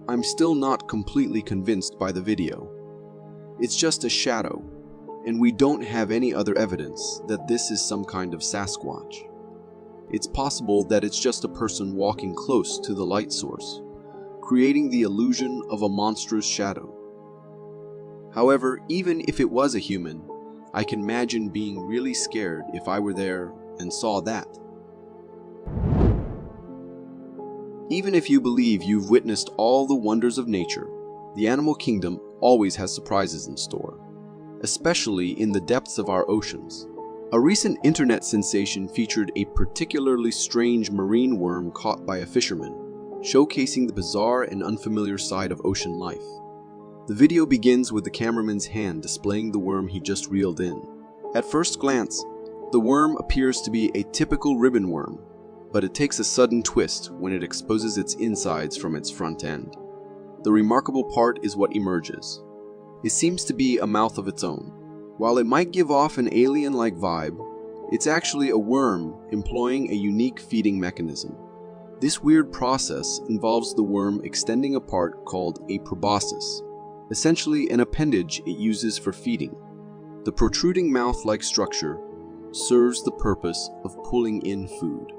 I'm still not completely convinced by the video. It's just a shadow, and we don't have any other evidence that this is some kind of Sasquatch. It's possible that it's just a person walking close to the light source, creating the illusion of a monstrous shadow. However, even if it was a human, I can imagine being really scared if I were there and saw that. Even if you believe you've witnessed all the wonders of nature, the animal kingdom always has surprises in store, especially in the depths of our oceans. A recent internet sensation featured a particularly strange marine worm caught by a fisherman, showcasing the bizarre and unfamiliar side of ocean life. The video begins with the cameraman's hand displaying the worm he just reeled in. At first glance, the worm appears to be a typical ribbon worm, but it takes a sudden twist when it exposes its insides from its front end. The remarkable part is what emerges. It seems to be a mouth of its own. While it might give off an alien-like vibe, it's actually a worm employing a unique feeding mechanism. This weird process involves the worm extending a part called a proboscis, essentially an appendage it uses for feeding. The protruding mouth-like structure serves the purpose of pulling in food.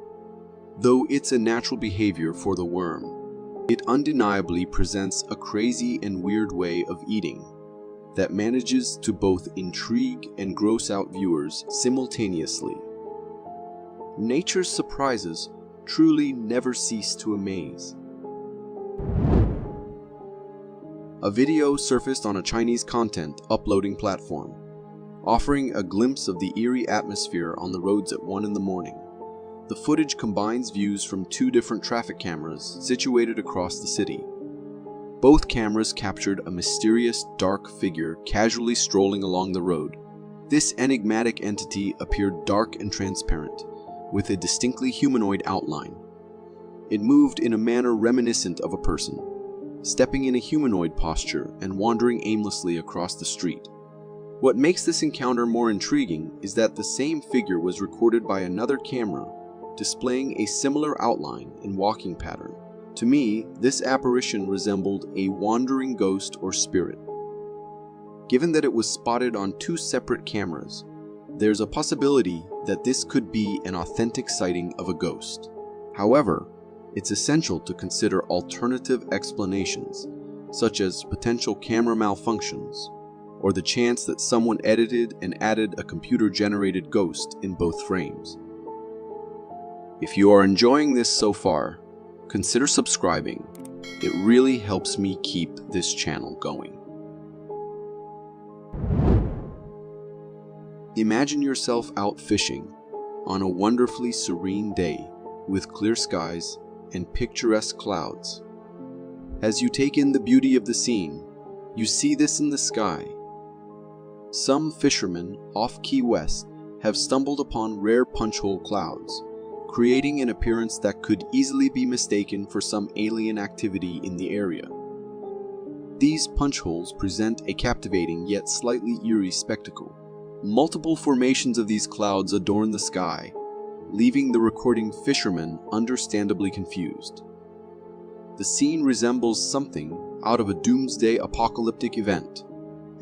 Though it's a natural behavior for the worm, it undeniably presents a crazy and weird way of eating that manages to both intrigue and gross out viewers simultaneously. Nature's surprises truly never cease to amaze. A video surfaced on a Chinese content uploading platform, offering a glimpse of the eerie atmosphere on the roads at 1 in the morning. The footage combines views from 2 different traffic cameras situated across the city. Both cameras captured a mysterious, dark figure casually strolling along the road. This enigmatic entity appeared dark and transparent, with a distinctly humanoid outline. It moved in a manner reminiscent of a person, stepping in a humanoid posture and wandering aimlessly across the street. What makes this encounter more intriguing is that the same figure was recorded by another camera, displaying a similar outline and walking pattern. To me, this apparition resembled a wandering ghost or spirit. Given that it was spotted on 2 separate cameras, there's a possibility that this could be an authentic sighting of a ghost. However, it's essential to consider alternative explanations, such as potential camera malfunctions or the chance that someone edited and added a computer-generated ghost in both frames. If you are enjoying this so far, consider subscribing. It really helps me keep this channel going. Imagine yourself out fishing on a wonderfully serene day with clear skies and picturesque clouds. As you take in the beauty of the scene, you see this in the sky. Some fishermen off Key West have stumbled upon rare punch-hole clouds, creating an appearance that could easily be mistaken for some alien activity in the area. These punch holes present a captivating yet slightly eerie spectacle. Multiple formations of these clouds adorn the sky, leaving the recording fisherman understandably confused. The scene resembles something out of a doomsday apocalyptic event,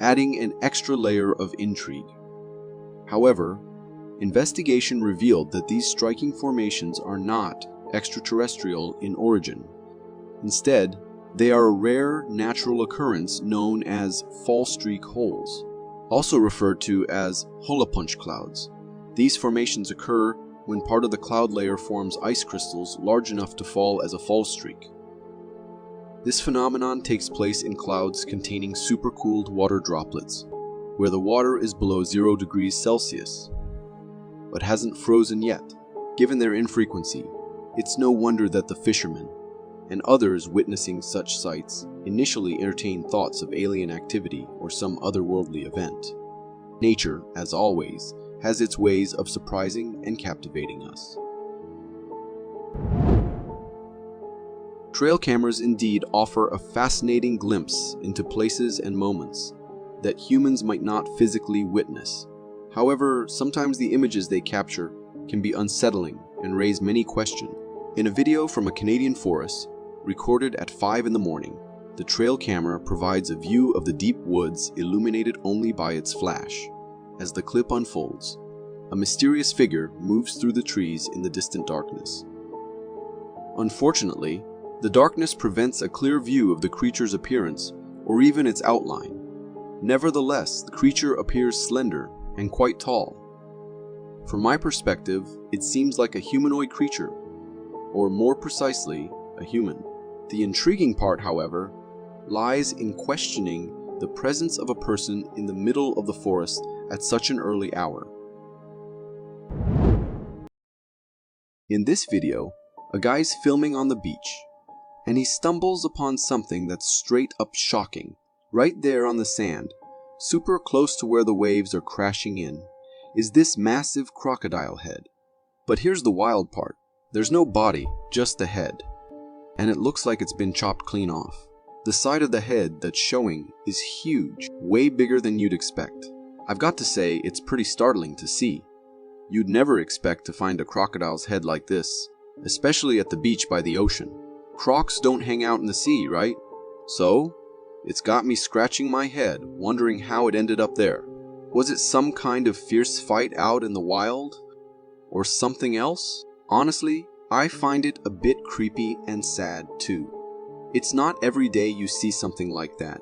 adding an extra layer of intrigue. However, investigation revealed that these striking formations are not extraterrestrial in origin. Instead, they are a rare natural occurrence known as fall streak holes, also referred to as holopunch clouds. These formations occur when part of the cloud layer forms ice crystals large enough to fall as a fall streak. This phenomenon takes place in clouds containing supercooled water droplets, where the water is below 0 degrees Celsius, but hasn't frozen yet. Given their infrequency, it's no wonder that the fishermen and others witnessing such sights initially entertain thoughts of alien activity or some otherworldly event. Nature, as always, has its ways of surprising and captivating us. Trail cameras indeed offer a fascinating glimpse into places and moments that humans might not physically witness. However, sometimes the images they capture can be unsettling and raise many questions. In a video from a Canadian forest, recorded at 5 in the morning, the trail camera provides a view of the deep woods illuminated only by its flash. As the clip unfolds, a mysterious figure moves through the trees in the distant darkness. Unfortunately, the darkness prevents a clear view of the creature's appearance or even its outline. Nevertheless, the creature appears slender and quite tall. From my perspective, it seems like a humanoid creature, or more precisely, a human. The intriguing part, however, lies in questioning the presence of a person in the middle of the forest at such an early hour. In this video, a guy's filming on the beach, and he stumbles upon something that's straight up shocking. Right there on the sand, super close to where the waves are crashing in, is this massive crocodile head. But here's the wild part. There's no body, just the head. And it looks like it's been chopped clean off. The side of the head that's showing is huge, way bigger than you'd expect. I've got to say, it's pretty startling to see. You'd never expect to find a crocodile's head like this, especially at the beach by the ocean. Crocs don't hang out in the sea, right? So, it's got me scratching my head, wondering how it ended up there. Was it some kind of fierce fight out in the wild? Or something else? Honestly, I find it a bit creepy and sad too. It's not every day you see something like that,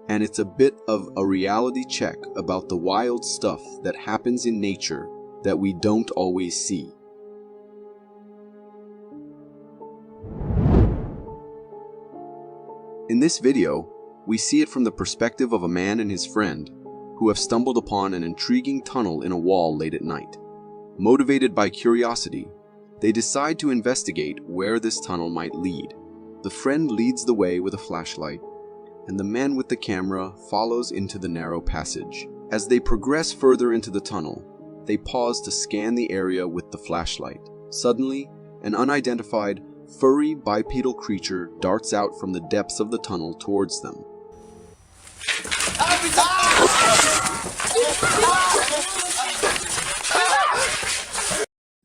and it's a bit of a reality check about the wild stuff that happens in nature that we don't always see. In this video, we see it from the perspective of a man and his friend who have stumbled upon an intriguing tunnel in a wall late at night. Motivated by curiosity, they decide to investigate where this tunnel might lead. The friend leads the way with a flashlight, and the man with the camera follows into the narrow passage. As they progress further into the tunnel, they pause to scan the area with the flashlight. Suddenly, an unidentified, furry bipedal creature darts out from the depths of the tunnel towards them.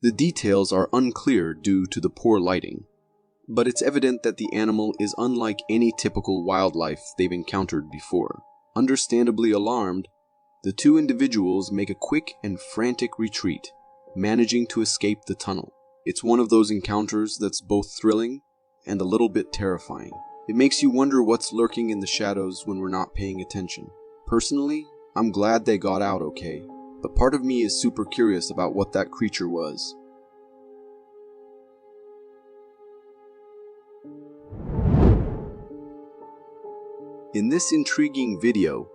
The details are unclear due to the poor lighting, but it's evident that the animal is unlike any typical wildlife they've encountered before. Understandably alarmed, the two individuals make a quick and frantic retreat, managing to escape the tunnel. It's one of those encounters that's both thrilling and a little bit terrifying. It makes you wonder what's lurking in the shadows when we're not paying attention. Personally, I'm glad they got out okay, but part of me is super curious about what that creature was. In this intriguing video,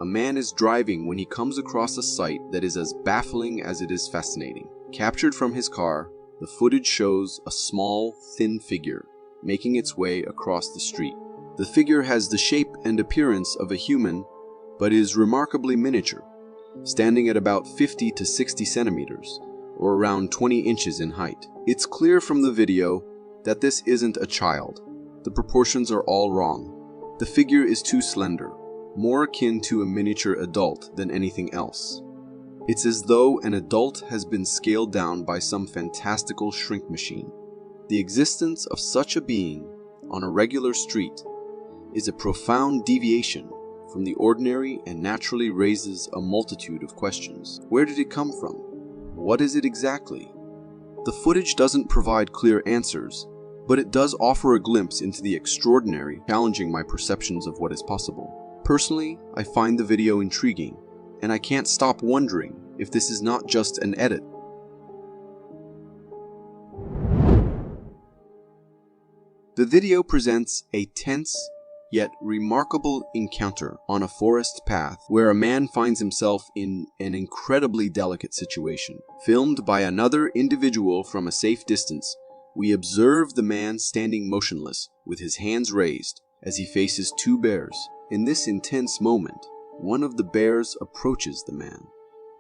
a man is driving when he comes across a sight that is as baffling as it is fascinating. Captured from his car, the footage shows a small, thin figure making its way across the street. The figure has the shape and appearance of a human, but is remarkably miniature, standing at about 50 to 60 centimeters, or around 20 inches in height. It's clear from the video that this isn't a child. The proportions are all wrong. The figure is too slender, more akin to a miniature adult than anything else. It's as though an adult has been scaled down by some fantastical shrink machine. The existence of such a being on a regular street is a profound deviation from the ordinary and naturally raises a multitude of questions. Where did it come from? What is it exactly? The footage doesn't provide clear answers, but it does offer a glimpse into the extraordinary, challenging my perceptions of what is possible. Personally, I find the video intriguing, and I can't stop wondering if this is not just an edit. The video presents a tense, yet remarkable encounter on a forest path where a man finds himself in an incredibly delicate situation. Filmed by another individual from a safe distance, we observe the man standing motionless with his hands raised as he faces two bears. In this intense moment, one of the bears approaches the man,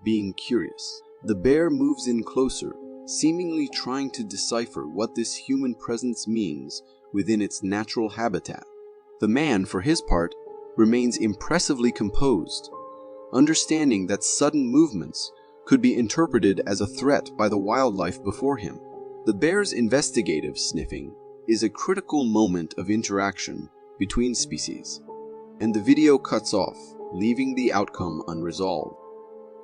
being curious. The bear moves in closer, seemingly trying to decipher what this human presence means within its natural habitat. The man, for his part, remains impressively composed, understanding that sudden movements could be interpreted as a threat by the wildlife before him. The bear's investigative sniffing is a critical moment of interaction between species, and the video cuts off, leaving the outcome unresolved.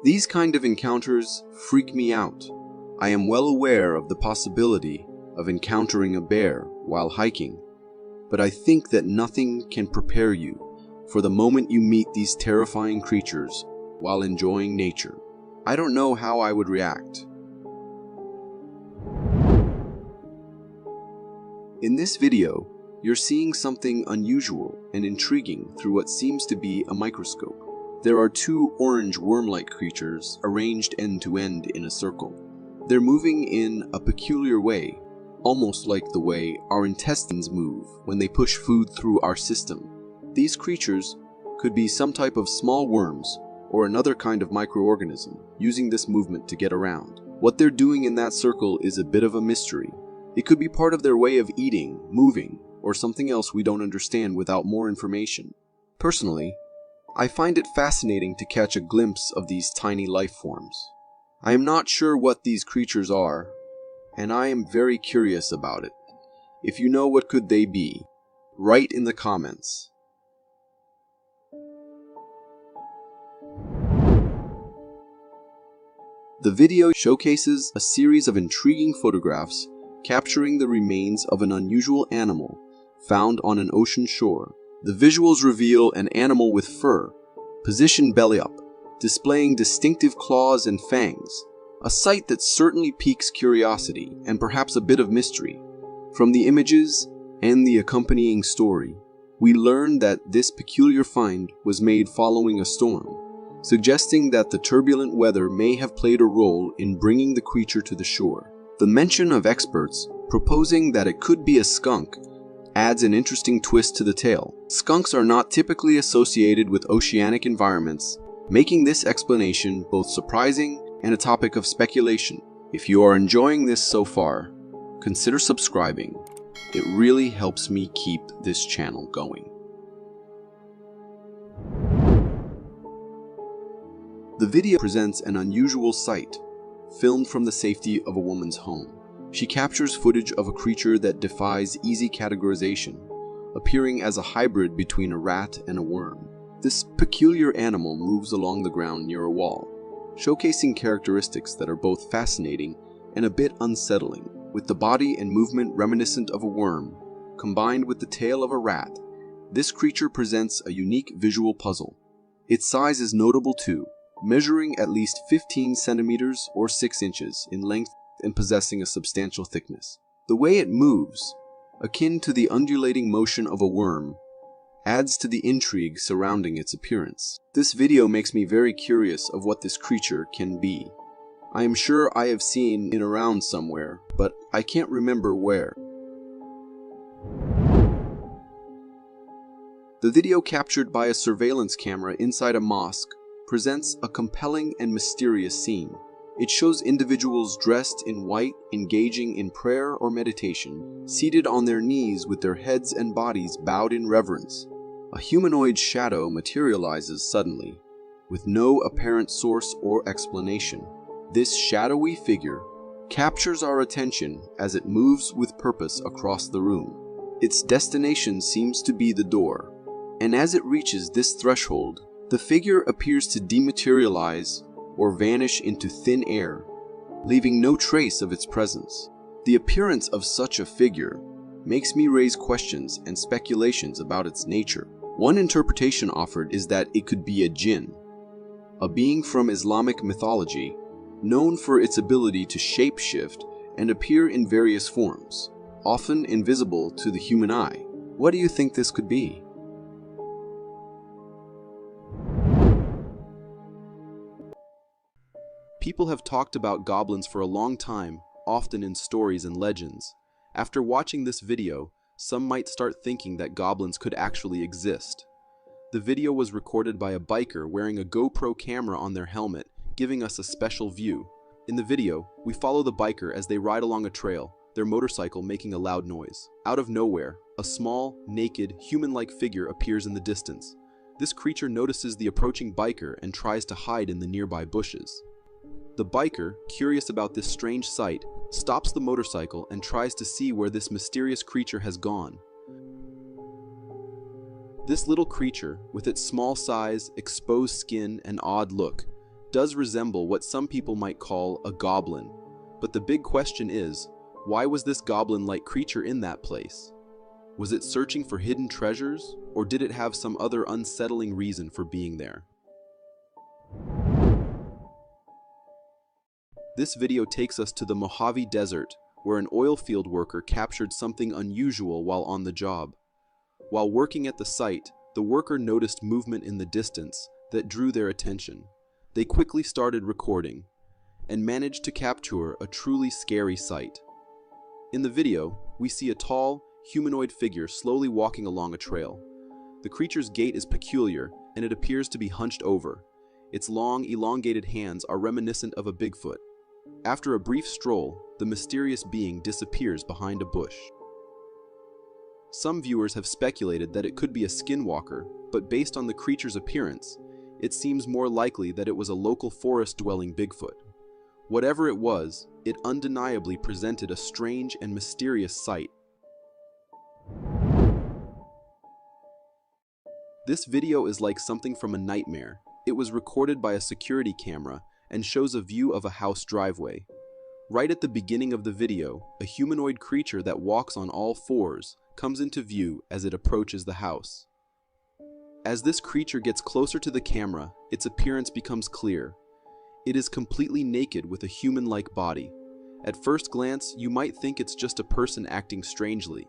These kind of encounters freak me out. I am well aware of the possibility of encountering a bear while hiking, but I think that nothing can prepare you for the moment you meet these terrifying creatures while enjoying nature. I don't know how I would react. In this video, you're seeing something unusual and intriguing through what seems to be a microscope. There are two orange worm-like creatures arranged end to end in a circle. They're moving in a peculiar way, almost like the way our intestines move when they push food through our system. These creatures could be some type of small worms or another kind of microorganism using this movement to get around. What they're doing in that circle is a bit of a mystery. It could be part of their way of eating, moving, or something else we don't understand without more information. Personally, I find it fascinating to catch a glimpse of these tiny life forms. I am not sure what these creatures are, and I am very curious about it. If you know what could they be, write in the comments. The video showcases a series of intriguing photographs capturing the remains of an unusual animal found on an ocean shore. The visuals reveal an animal with fur, positioned belly up, displaying distinctive claws and fangs, a sight that certainly piques curiosity and perhaps a bit of mystery. From the images and the accompanying story, we learn that this peculiar find was made following a storm, suggesting that the turbulent weather may have played a role in bringing the creature to the shore. The mention of experts proposing that it could be a skunk adds an interesting twist to the tale. Skunks are not typically associated with oceanic environments, making this explanation both surprising and a topic of speculation. If you are enjoying this so far, consider subscribing. It really helps me keep this channel going. The video presents an unusual sight, filmed from the safety of a woman's home. She captures footage of a creature that defies easy categorization, appearing as a hybrid between a rat and a worm. This peculiar animal moves along the ground near a wall, showcasing characteristics that are both fascinating and a bit unsettling. With the body and movement reminiscent of a worm, combined with the tail of a rat, this creature presents a unique visual puzzle. Its size is notable too, measuring at least 15 centimeters or 6 inches in length and possessing a substantial thickness. The way it moves, akin to the undulating motion of a worm, adds to the intrigue surrounding its appearance. This video makes me very curious of what this creature can be. I am sure I have seen it around somewhere, but I can't remember where. The video captured by a surveillance camera inside a mosque presents a compelling and mysterious scene. It shows individuals dressed in white engaging in prayer or meditation, seated on their knees with their heads and bodies bowed in reverence. A humanoid shadow materializes suddenly, with no apparent source or explanation. This shadowy figure captures our attention as it moves with purpose across the room. Its destination seems to be the door, and as it reaches this threshold, the figure appears to dematerialize or vanish into thin air, leaving no trace of its presence. The appearance of such a figure makes me raise questions and speculations about its nature. One interpretation offered is that it could be a jinn, a being from Islamic mythology, known for its ability to shape-shift and appear in various forms, often invisible to the human eye. What do you think this could be? People have talked about goblins for a long time, often in stories and legends. After watching this video, some might start thinking that goblins could actually exist. The video was recorded by a biker wearing a GoPro camera on their helmet, giving us a special view. In the video, we follow the biker as they ride along a trail, their motorcycle making a loud noise. Out of nowhere, a small, naked, human-like figure appears in the distance. This creature notices the approaching biker and tries to hide in the nearby bushes. The biker, curious about this strange sight, stops the motorcycle and tries to see where this mysterious creature has gone. This little creature, with its small size, exposed skin, and odd look, does resemble what some people might call a goblin. But the big question is, why was this goblin-like creature in that place? Was it searching for hidden treasures, or did it have some other unsettling reason for being there? This video takes us to the Mojave Desert, where an oil field worker captured something unusual while on the job. While working at the site, the worker noticed movement in the distance that drew their attention. They quickly started recording and managed to capture a truly scary sight. In the video, we see a tall, humanoid figure slowly walking along a trail. The creature's gait is peculiar, and it appears to be hunched over. Its long, elongated hands are reminiscent of a Bigfoot. After a brief stroll, the mysterious being disappears behind a bush. Some viewers have speculated that it could be a skinwalker, but based on the creature's appearance, it seems more likely that it was a local forest-dwelling Bigfoot. Whatever it was, it undeniably presented a strange and mysterious sight. This video is like something from a nightmare. It was recorded by a security camera and shows a view of a house driveway. Right at the beginning of the video, a humanoid creature that walks on all fours comes into view as it approaches the house. As this creature gets closer to the camera, its appearance becomes clear. It is completely naked with a human-like body. At first glance, you might think it's just a person acting strangely.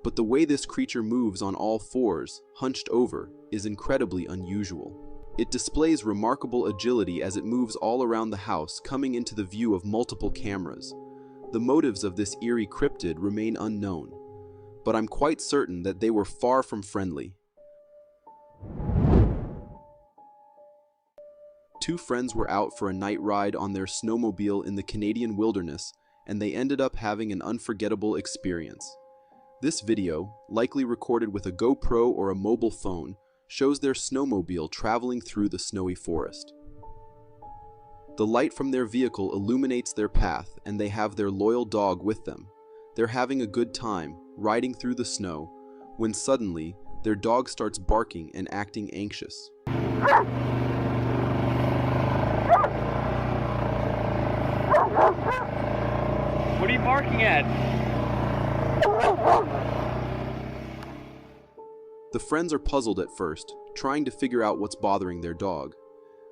But the way this creature moves on all fours, hunched over, is incredibly unusual. It displays remarkable agility as it moves all around the house, coming into the view of multiple cameras. The motives of this eerie cryptid remain unknown, but I'm quite certain that they were far from friendly. Two friends were out for a night ride on their snowmobile in the Canadian wilderness, and they ended up having an unforgettable experience. This video, likely recorded with a GoPro or a mobile phone, shows their snowmobile traveling through the snowy forest. The light from their vehicle illuminates their path, and they have their loyal dog with them. They're having a good time, riding through the snow, when suddenly, their dog starts barking and acting anxious. What are you barking at? The friends are puzzled at first, trying to figure out what's bothering their dog.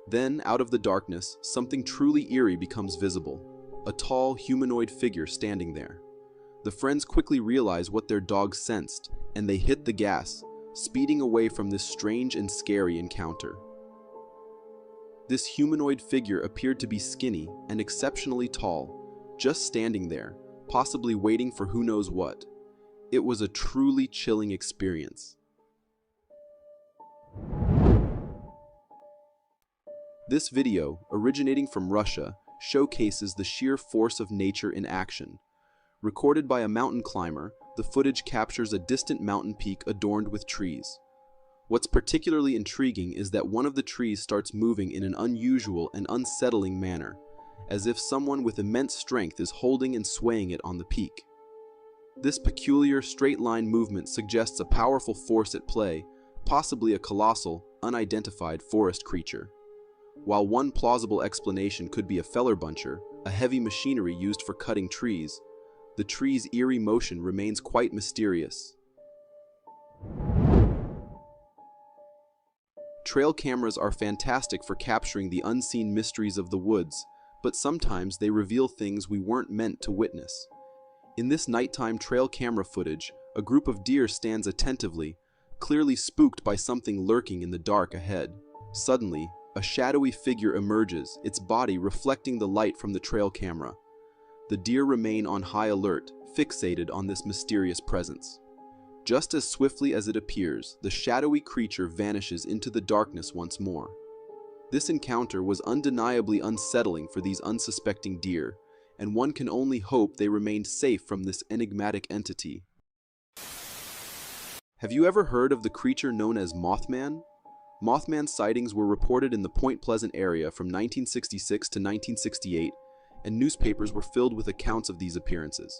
Then, out of the darkness, something truly eerie becomes visible, a tall, humanoid figure standing there. The friends quickly realize what their dog sensed, and they hit the gas, speeding away from this strange and scary encounter. This humanoid figure appeared to be skinny and exceptionally tall, just standing there, possibly waiting for who knows what. It was a truly chilling experience. This video, originating from Russia, showcases the sheer force of nature in action. Recorded by a mountain climber, the footage captures a distant mountain peak adorned with trees. What's particularly intriguing is that one of the trees starts moving in an unusual and unsettling manner, as if someone with immense strength is holding and swaying it on the peak. This peculiar straight-line movement suggests a powerful force at play, possibly a colossal, unidentified forest creature. While one plausible explanation could be a feller buncher, a heavy machinery used for cutting trees, the tree's eerie motion remains quite mysterious. Trail cameras are fantastic for capturing the unseen mysteries of the woods, but sometimes they reveal things we weren't meant to witness. In this nighttime trail camera footage, a group of deer stands attentively, clearly spooked by something lurking in the dark ahead. Suddenly, a shadowy figure emerges, its body reflecting the light from the trail camera. The deer remain on high alert, fixated on this mysterious presence. Just as swiftly as it appears, the shadowy creature vanishes into the darkness once more. This encounter was undeniably unsettling for these unsuspecting deer, and one can only hope they remained safe from this enigmatic entity. Have you ever heard of the creature known as Mothman? Mothman sightings were reported in the Point Pleasant area from 1966 to 1968, and newspapers were filled with accounts of these appearances.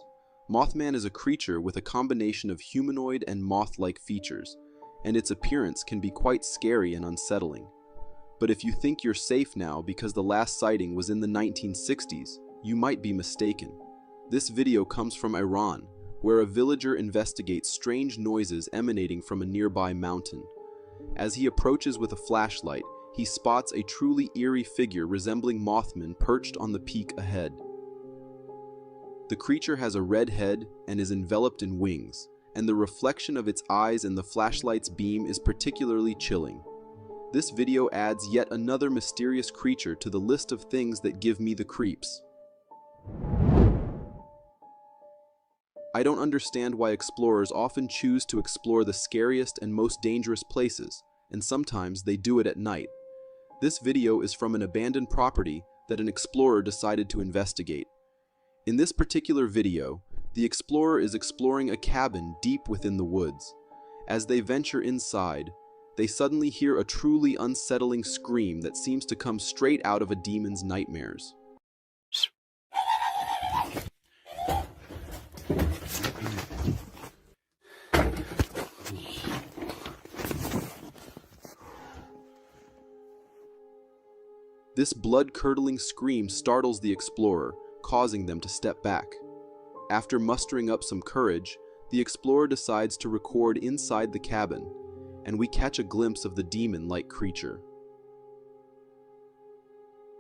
Mothman is a creature with a combination of humanoid and moth-like features, and its appearance can be quite scary and unsettling. But if you think you're safe now because the last sighting was in the 1960s, you might be mistaken. This video comes from Iran, where a villager investigates strange noises emanating from a nearby mountain. As he approaches with a flashlight, he spots a truly eerie figure resembling Mothman perched on the peak ahead. The creature has a red head and is enveloped in wings, and the reflection of its eyes in the flashlight's beam is particularly chilling. This video adds yet another mysterious creature to the list of things that give me the creeps. I don't understand why explorers often choose to explore the scariest and most dangerous places, and sometimes they do it at night. This video is from an abandoned property that an explorer decided to investigate. In this particular video, the explorer is exploring a cabin deep within the woods. As they venture inside, they suddenly hear a truly unsettling scream that seems to come straight out of a demon's nightmares. This blood-curdling scream startles the explorer, causing them to step back. After mustering up some courage, the explorer decides to record inside the cabin, and we catch a glimpse of the demon-like creature.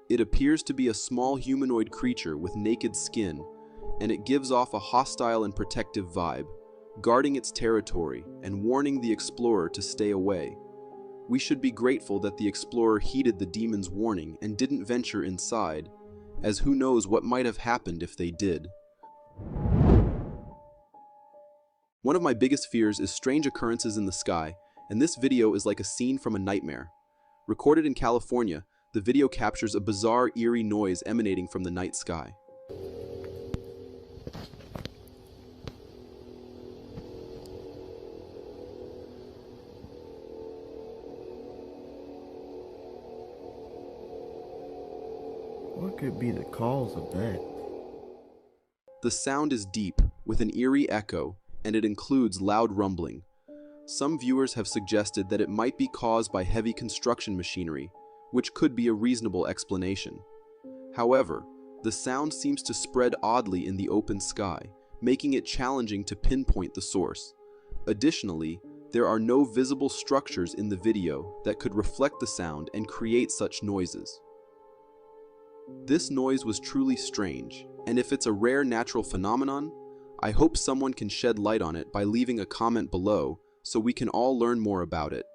It appears to be a small humanoid creature with naked skin, and it gives off a hostile and protective vibe, guarding its territory and warning the explorer to stay away. We should be grateful that the explorer heeded the demon's warning and didn't venture inside, as who knows what might have happened if they did. One of my biggest fears is strange occurrences in the sky, and this video is like a scene from a nightmare. Recorded in California, the video captures a bizarre, eerie noise emanating from the night sky. What could be the cause of that? The sound is deep, with an eerie echo, and it includes loud rumbling. Some viewers have suggested that it might be caused by heavy construction machinery, which could be a reasonable explanation. However, the sound seems to spread oddly in the open sky, making it challenging to pinpoint the source. Additionally, there are no visible structures in the video that could reflect the sound and create such noises. This noise was truly strange, and if it's a rare natural phenomenon, I hope someone can shed light on it by leaving a comment below so we can all learn more about it.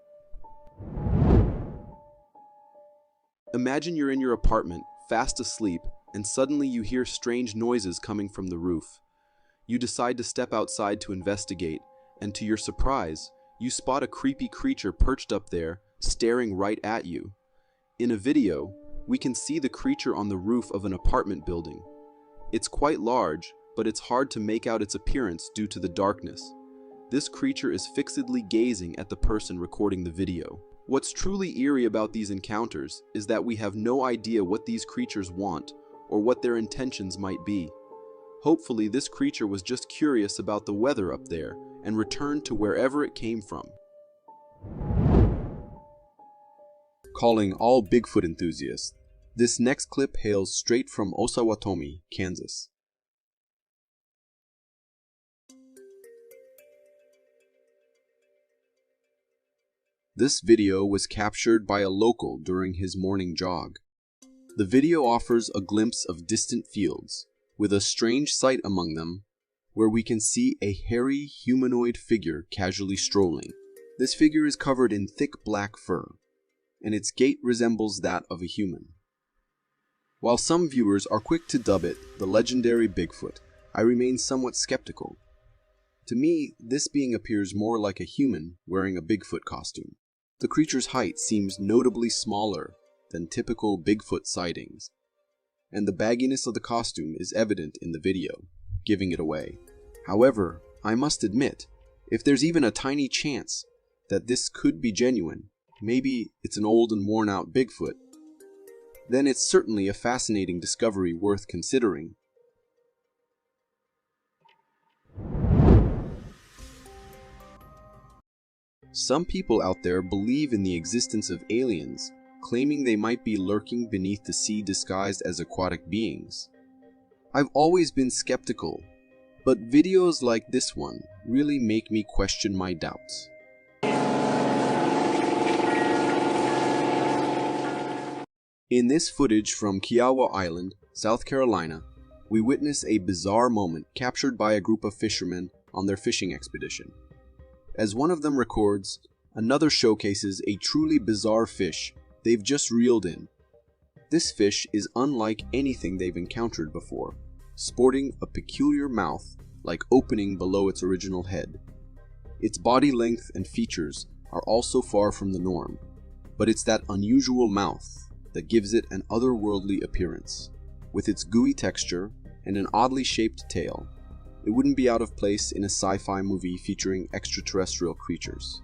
Imagine you're in your apartment, fast asleep, and suddenly you hear strange noises coming from the roof. You decide to step outside to investigate, and to your surprise, you spot a creepy creature perched up there, staring right at you. In a video, we can see the creature on the roof of an apartment building. It's quite large, but it's hard to make out its appearance due to the darkness. This creature is fixedly gazing at the person recording the video. What's truly eerie about these encounters is that we have no idea what these creatures want or what their intentions might be. Hopefully, this creature was just curious about the weather up there and returned to wherever it came from. Calling all Bigfoot enthusiasts, this next clip hails straight from Osawatomie, Kansas. This video was captured by a local during his morning jog. The video offers a glimpse of distant fields, with a strange sight among them, where we can see a hairy humanoid figure casually strolling. This figure is covered in thick black fur, and its gait resembles that of a human. While some viewers are quick to dub it the legendary Bigfoot, I remain somewhat skeptical. To me, this being appears more like a human wearing a Bigfoot costume. The creature's height seems notably smaller than typical Bigfoot sightings, and the bagginess of the costume is evident in the video, giving it away. However, I must admit, if there's even a tiny chance that this could be genuine, maybe it's an old and worn-out Bigfoot, then it's certainly a fascinating discovery worth considering. Some people out there believe in the existence of aliens, claiming they might be lurking beneath the sea disguised as aquatic beings. I've always been skeptical, but videos like this one really make me question my doubts. In this footage from Kiowa Island, South Carolina, we witness a bizarre moment captured by a group of fishermen on their fishing expedition. As one of them records, another showcases a truly bizarre fish they've just reeled in. This fish is unlike anything they've encountered before, sporting a peculiar mouth like opening below its original head. Its body length and features are also far from the norm, but it's that unusual mouth that gives it an otherworldly appearance. With its gooey texture and an oddly shaped tail, it wouldn't be out of place in a sci-fi movie featuring extraterrestrial creatures.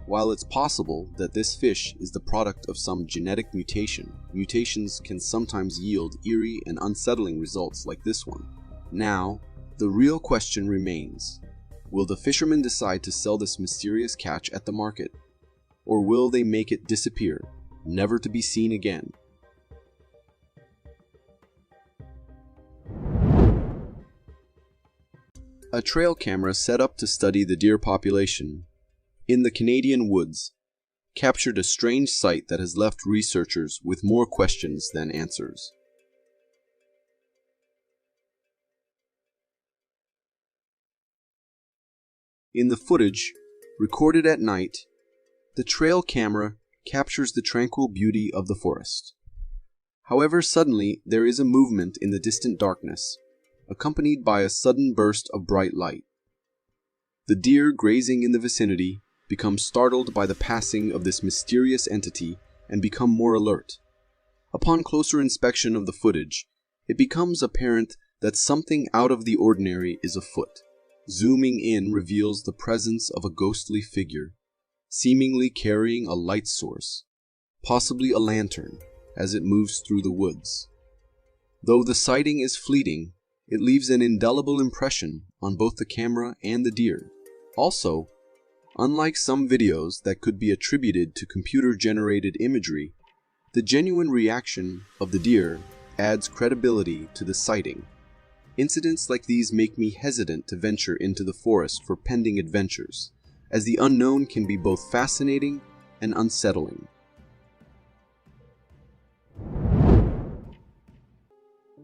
While it's possible that this fish is the product of some genetic mutation, mutations can sometimes yield eerie and unsettling results like this one. Now, the real question remains: will the fishermen decide to sell this mysterious catch at the market? Or will they make it disappear, never to be seen again? A trail camera set up to study the deer population in the Canadian woods captured a strange sight that has left researchers with more questions than answers. In the footage, recorded at night, the trail camera captures the tranquil beauty of the forest. However, suddenly there is a movement in the distant darkness, accompanied by a sudden burst of bright light. The deer grazing in the vicinity become startled by the passing of this mysterious entity and become more alert. Upon closer inspection of the footage, it becomes apparent that something out of the ordinary is afoot. Zooming in reveals the presence of a ghostly figure, seemingly carrying a light source, possibly a lantern, as it moves through the woods. Though the sighting is fleeting, it leaves an indelible impression on both the camera and the deer. Also, unlike some videos that could be attributed to computer-generated imagery, the genuine reaction of the deer adds credibility to the sighting. Incidents like these make me hesitant to venture into the forest for pending adventures, as the unknown can be both fascinating and unsettling.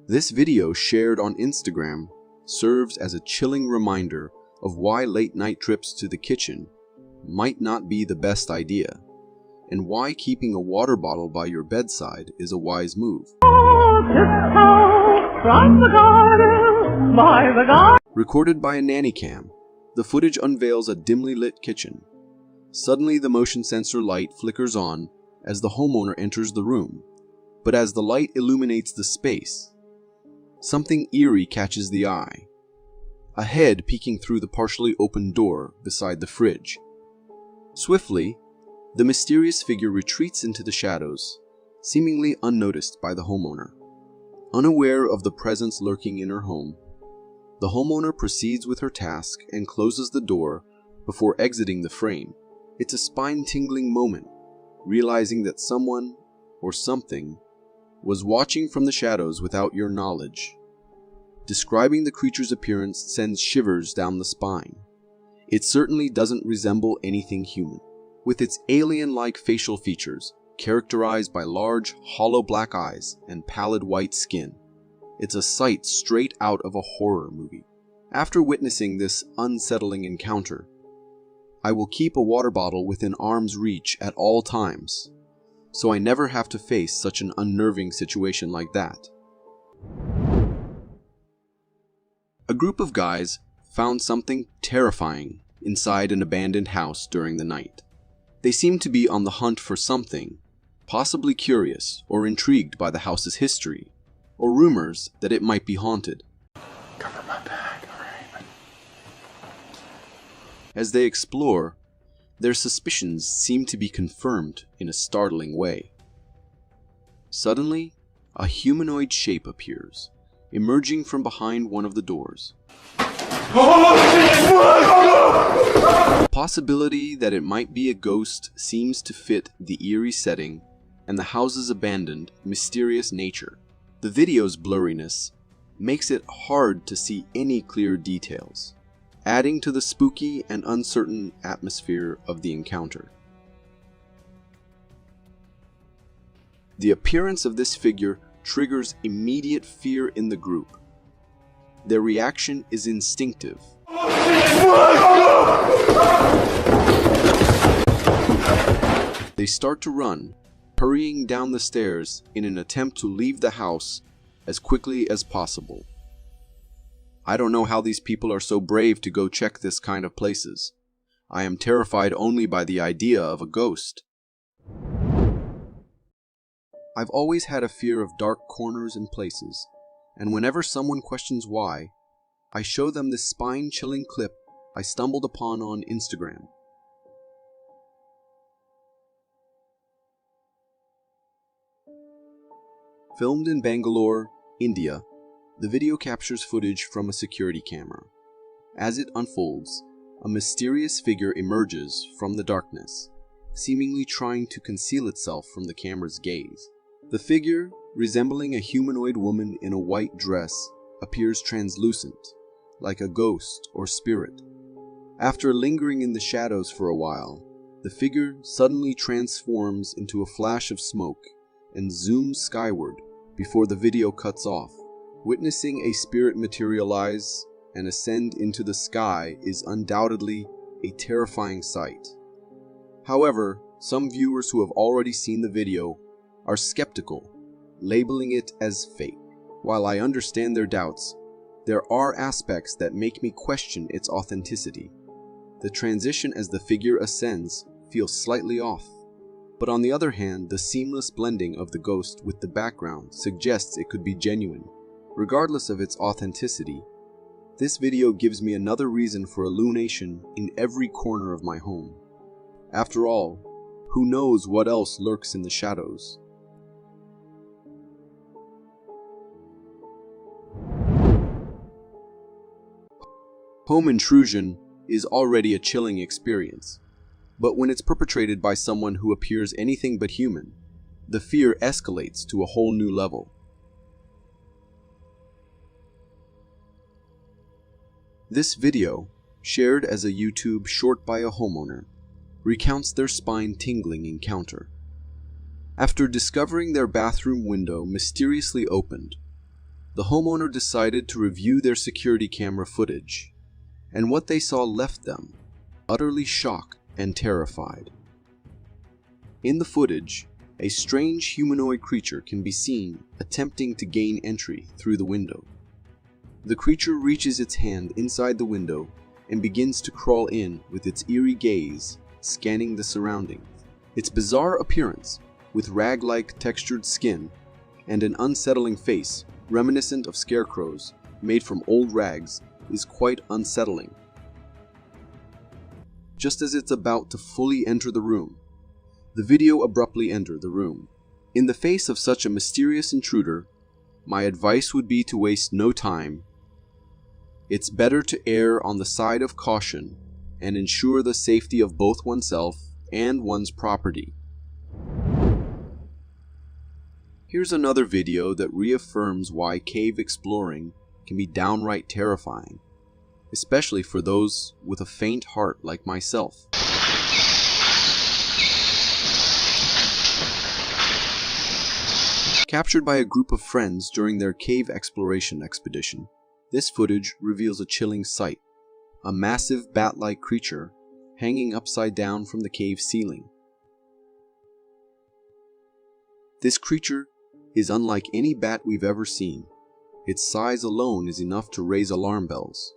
This video shared on Instagram serves as a chilling reminder of why late-night trips to the kitchen might not be the best idea, and why keeping a water bottle by your bedside is a wise move. Recorded by a nanny cam, the footage unveils a dimly lit kitchen. Suddenly, the motion sensor light flickers on as the homeowner enters the room, but as the light illuminates the space, something eerie catches the eye. A head peeking through the partially opened door beside the fridge. Swiftly, the mysterious figure retreats into the shadows, seemingly unnoticed by the homeowner. Unaware of the presence lurking in her home, the homeowner proceeds with her task and closes the door before exiting the frame. It's a spine-tingling moment, realizing that someone, or something, was watching from the shadows without your knowledge. Describing the creature's appearance sends shivers down the spine. It certainly doesn't resemble anything human. With its alien-like facial features, characterized by large, hollow black eyes and pallid white skin, it's a sight straight out of a horror movie. After witnessing this unsettling encounter, I will keep a water bottle within arm's reach at all times, so I never have to face such an unnerving situation like that. A group of guys found something terrifying inside an abandoned house during the night. They seemed to be on the hunt for something, possibly curious or intrigued by the house's history, or rumors that it might be haunted. Cover my back, alright. As they explore, their suspicions seem to be confirmed in a startling way. Suddenly, a humanoid shape appears, emerging from behind one of the doors. The possibility that it might be a ghost seems to fit the eerie setting and the house's abandoned, mysterious nature. The video's blurriness makes it hard to see any clear details, adding to the spooky and uncertain atmosphere of the encounter. The appearance of this figure triggers immediate fear in the group. Their reaction is instinctive. They start to run, hurrying down the stairs in an attempt to leave the house as quickly as possible. I don't know how these people are so brave to go check this kind of places. I am terrified only by the idea of a ghost. I've always had a fear of dark corners and places, and whenever someone questions why, I show them this spine-chilling clip I stumbled upon on Instagram. Filmed in Bangalore, India, the video captures footage from a security camera. As it unfolds, a mysterious figure emerges from the darkness, seemingly trying to conceal itself from the camera's gaze. The figure, resembling a humanoid woman in a white dress, appears translucent, like a ghost or spirit. After lingering in the shadows for a while, the figure suddenly transforms into a flash of smoke and zooms skyward before the video cuts off. Witnessing a spirit materialize and ascend into the sky is undoubtedly a terrifying sight. However, some viewers who have already seen the video are skeptical, labeling it as fake. While I understand their doubts, there are aspects that make me question its authenticity. The transition as the figure ascends feels slightly off, but on the other hand, the seamless blending of the ghost with the background suggests it could be genuine. Regardless of its authenticity, this video gives me another reason for illumination in every corner of my home. After all, who knows what else lurks in the shadows? Home intrusion is already a chilling experience, but when it's perpetrated by someone who appears anything but human, the fear escalates to a whole new level. This video shared as a YouTube short by a homeowner, recounts their spine-tingling encounter. After discovering their bathroom window mysteriously opened, the homeowner decided to review their security camera footage, and what they saw left them utterly shocked and terrified. In the footage, a strange humanoid creature can be seen attempting to gain entry through the window. The creature reaches its hand inside the window and begins to crawl in with its eerie gaze, scanning the surroundings. Its bizarre appearance, with rag-like textured skin and an unsettling face reminiscent of scarecrows made from old rags, is quite unsettling. Just as it's about to fully enter the room, the video abruptly enters the room. In the face of such a mysterious intruder, my advice would be to waste no time. It's better to err on the side of caution and ensure the safety of both oneself and one's property. Here's another video that reaffirms why cave exploring can be downright terrifying, especially for those with a faint heart like myself. Captured by a group of friends during their cave exploration expedition, this footage reveals a chilling sight: a massive bat-like creature hanging upside down from the cave ceiling. This creature is unlike any bat we've ever seen. Its size alone is enough to raise alarm bells.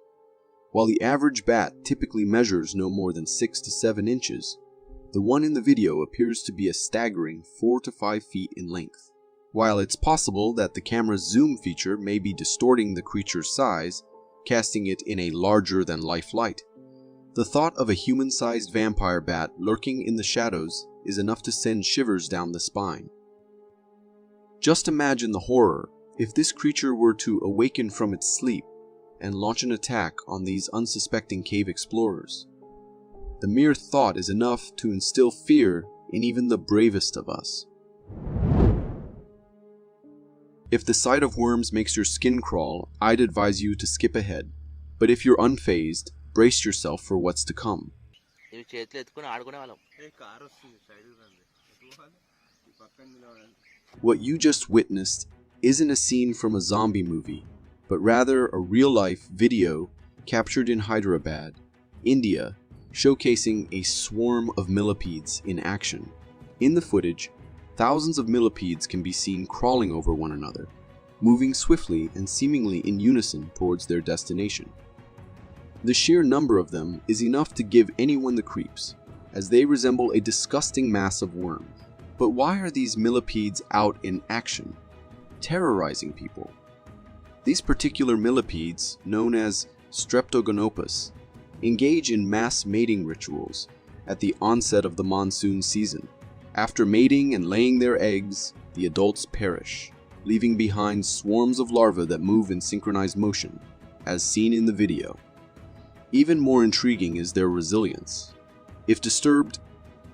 While the average bat typically measures no more than 6 to 7 inches, the one in the video appears to be a staggering 4 to 5 feet in length. While it's possible that the camera's zoom feature may be distorting the creature's size, casting it in a larger-than-life light, the thought of a human-sized vampire bat lurking in the shadows is enough to send shivers down the spine. Just imagine the horror if this creature were to awaken from its sleep and launch an attack on these unsuspecting cave explorers. The mere thought is enough to instill fear in even the bravest of us. If the sight of worms makes your skin crawl, I'd advise you to skip ahead. But if you're unfazed, brace yourself for what's to come. What you just witnessed isn't a scene from a zombie movie, but rather a real-life video captured in Hyderabad, India, showcasing a swarm of millipedes in action. In the footage, thousands of millipedes can be seen crawling over one another, moving swiftly and seemingly in unison towards their destination. The sheer number of them is enough to give anyone the creeps, as they resemble a disgusting mass of worms. But why are these millipedes out in action, terrorizing people? These particular millipedes, known as Streptogonopus, engage in mass mating rituals at the onset of the monsoon season. After mating and laying their eggs, the adults perish, leaving behind swarms of larvae that move in synchronized motion, as seen in the video. Even more intriguing is their resilience. If disturbed,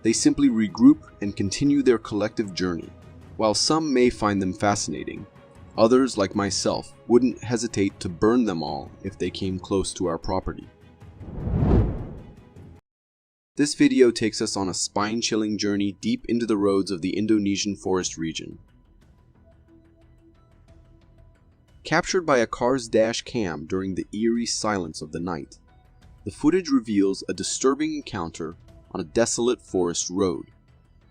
they simply regroup and continue their collective journey. While some may find them fascinating, others, like myself, wouldn't hesitate to burn them all if they came close to our property. This video takes us on a spine-chilling journey deep into the roads of the Indonesian forest region. Captured by a car's dash cam during the eerie silence of the night, the footage reveals a disturbing encounter on a desolate forest road.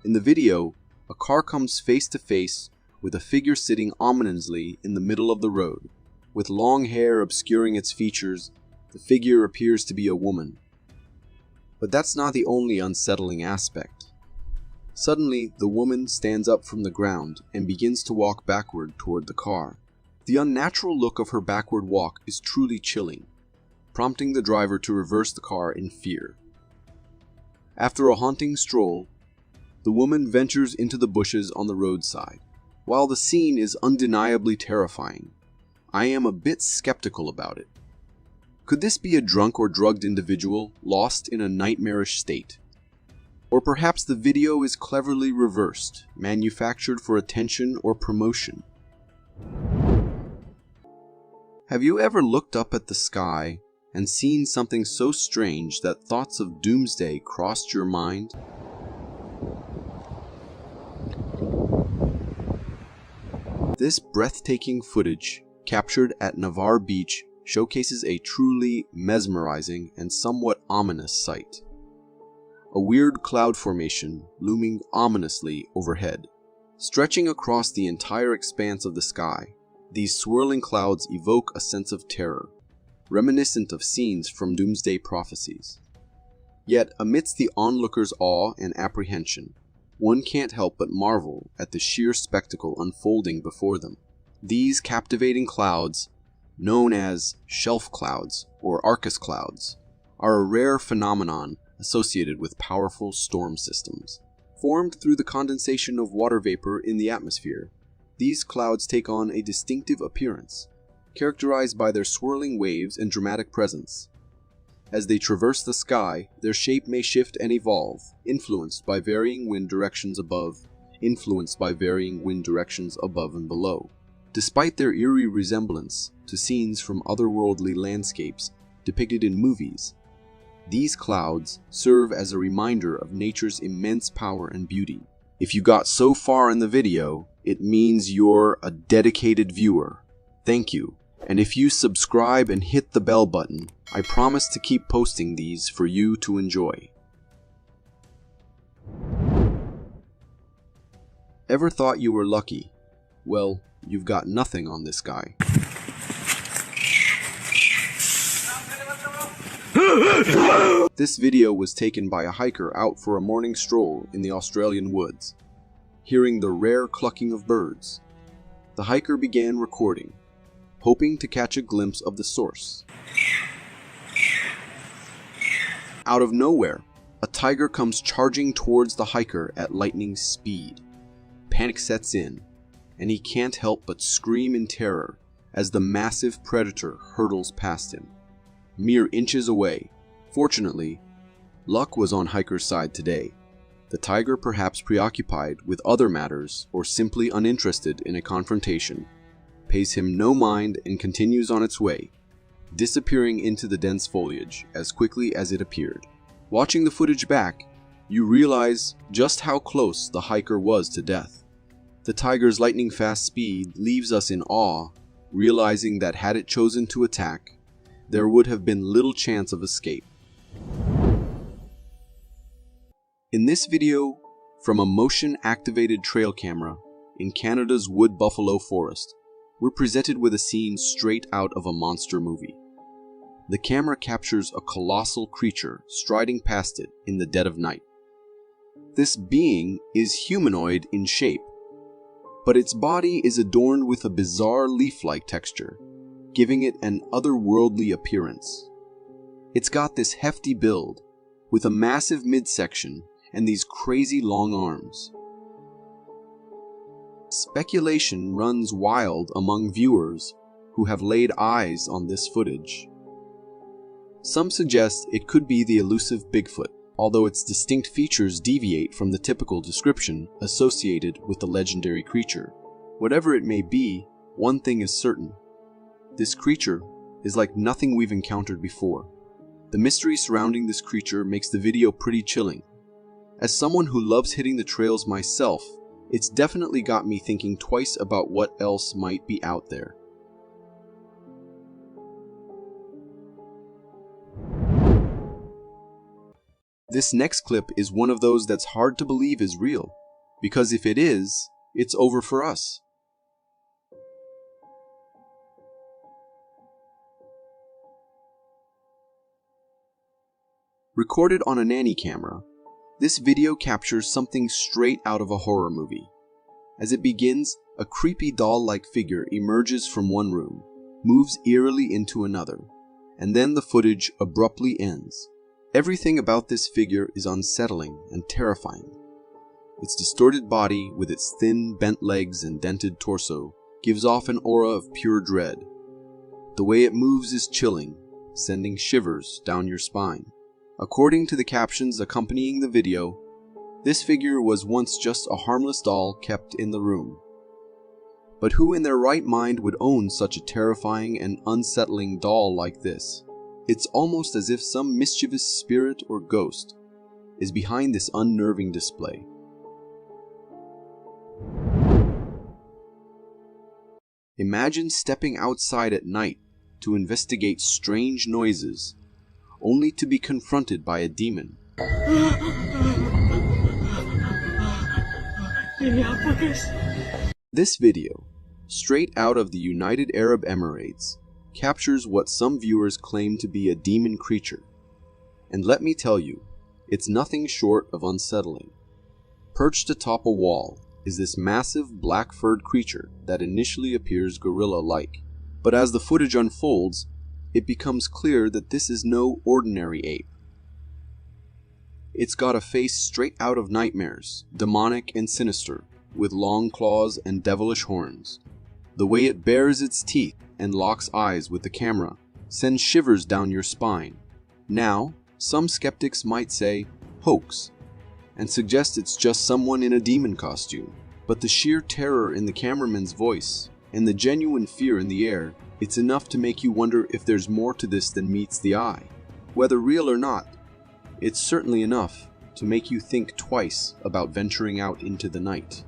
In the video, a car comes face to face with a figure sitting ominously in the middle of the road. With long hair obscuring its features, the figure appears to be a woman. But that's not the only unsettling aspect. Suddenly, the woman stands up from the ground and begins to walk backward toward the car. The unnatural look of her backward walk is truly chilling, prompting the driver to reverse the car in fear. After a haunting stroll, the woman ventures into the bushes on the roadside. While the scene is undeniably terrifying, I am a bit skeptical about it. Could this be a drunk or drugged individual lost in a nightmarish state? Or perhaps the video is cleverly reversed, manufactured for attention or promotion. Have you ever looked up at the sky and seen something so strange that thoughts of doomsday crossed your mind? This breathtaking footage, captured at Navarre Beach, showcases a truly mesmerizing and somewhat ominous sight. A weird cloud formation looming ominously overhead. Stretching across the entire expanse of the sky, these swirling clouds evoke a sense of terror, reminiscent of scenes from doomsday prophecies. Yet, amidst the onlooker's awe and apprehension, one can't help but marvel at the sheer spectacle unfolding before them. These captivating clouds, known as shelf clouds or Arcus clouds, are a rare phenomenon associated with powerful storm systems. Formed through the condensation of water vapor in the atmosphere, these clouds take on a distinctive appearance, characterized by their swirling waves and dramatic presence. As they traverse the sky, their shape may shift and evolve, influenced by varying wind directions above and below. Despite their eerie resemblance to scenes from otherworldly landscapes depicted in movies, these clouds serve as a reminder of nature's immense power and beauty. If you got so far in the video, it means you're a dedicated viewer. Thank you. And if you subscribe and hit the bell button, I promise to keep posting these for you to enjoy. Ever thought you were lucky? Well, you've got nothing on this guy. This video was taken by a hiker out for a morning stroll in the Australian woods. Hearing the rare clucking of birds, the hiker began recording, hoping to catch a glimpse of the source. Out of nowhere, a tiger comes charging towards the hiker at lightning speed. Panic sets in, and he can't help but scream in terror as the massive predator hurtles past him, mere inches away. Fortunately, luck was on hiker's side today. The tiger, perhaps preoccupied with other matters or simply uninterested in a confrontation, pays him no mind and continues on its way, disappearing into the dense foliage as quickly as it appeared. Watching the footage back, you realize just how close the hiker was to death. The tiger's lightning-fast speed leaves us in awe, realizing that had it chosen to attack, there would have been little chance of escape. In this video, from a motion-activated trail camera in Canada's wood buffalo forest, we're presented with a scene straight out of a monster movie. The camera captures a colossal creature striding past it in the dead of night. This being is humanoid in shape, but its body is adorned with a bizarre leaf-like texture, giving it an otherworldly appearance. It's got this hefty build, with a massive midsection and these crazy long arms. Speculation runs wild among viewers who have laid eyes on this footage. Some suggest it could be the elusive Bigfoot, although its distinct features deviate from the typical description associated with the legendary creature. Whatever it may be, one thing is certain. This creature is like nothing we've encountered before. The mystery surrounding this creature makes the video pretty chilling. As someone who loves hitting the trails myself, it's definitely got me thinking twice about what else might be out there. This next clip is one of those that's hard to believe is real, because if it is, it's over for us. Recorded on a nanny camera, this video captures something straight out of a horror movie. As it begins, a creepy doll-like figure emerges from one room, moves eerily into another, and then the footage abruptly ends. Everything about this figure is unsettling and terrifying. Its distorted body, with its thin, bent legs and dented torso, gives off an aura of pure dread. The way it moves is chilling, sending shivers down your spine. According to the captions accompanying the video, this figure was once just a harmless doll kept in the room. But who in their right mind would own such a terrifying and unsettling doll like this? It's almost as if some mischievous spirit or ghost is behind this unnerving display. Imagine stepping outside at night to investigate strange noises, only to be confronted by a demon. This video, straight out of the United Arab Emirates, captures what some viewers claim to be a demon creature. And let me tell you, it's nothing short of unsettling. Perched atop a wall is this massive black-furred creature that initially appears gorilla-like. But as the footage unfolds, it becomes clear that this is no ordinary ape. It's got a face straight out of nightmares, demonic and sinister, with long claws and devilish horns. The way it bares its teeth and locks eyes with the camera sends shivers down your spine. Now, some skeptics might say, hoax, and suggest it's just someone in a demon costume. But the sheer terror in the cameraman's voice and the genuine fear in the air, it's enough to make you wonder if there's more to this than meets the eye. Whether real or not, it's certainly enough to make you think twice about venturing out into the night.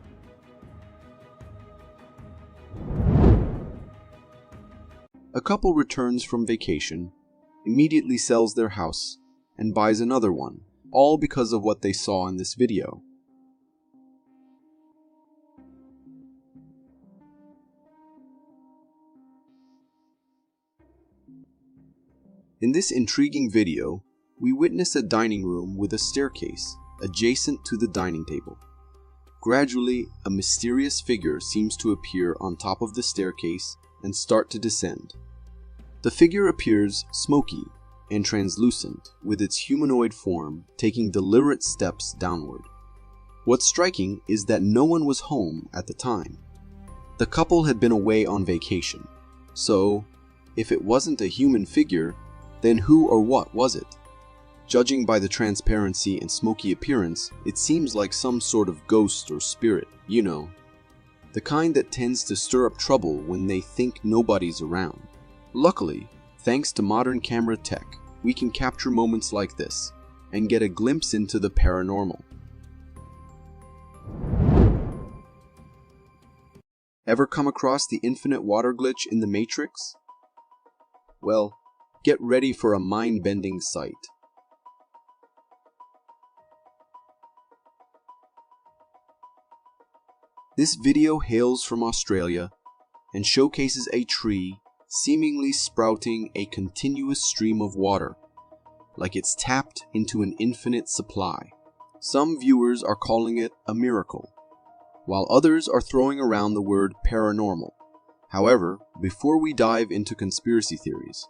A couple returns from vacation, immediately sells their house, and buys another one, all because of what they saw in this video. In this intriguing video, we witness a dining room with a staircase adjacent to the dining table. Gradually, a mysterious figure seems to appear on top of the staircase and start to descend. The figure appears smoky and translucent, with its humanoid form taking deliberate steps downward. What's striking is that no one was home at the time. The couple had been away on vacation, so if it wasn't a human figure, then who or what was it? Judging by the transparency and smoky appearance, it seems like some sort of ghost or spirit, you know. The kind that tends to stir up trouble when they think nobody's around. Luckily, thanks to modern camera tech, we can capture moments like this and get a glimpse into the paranormal. Ever come across the infinite water glitch in the Matrix? Well, get ready for a mind-bending sight. This video hails from Australia and showcases a tree seemingly sprouting a continuous stream of water, like it's tapped into an infinite supply. Some viewers are calling it a miracle, while others are throwing around the word paranormal. However, before we dive into conspiracy theories,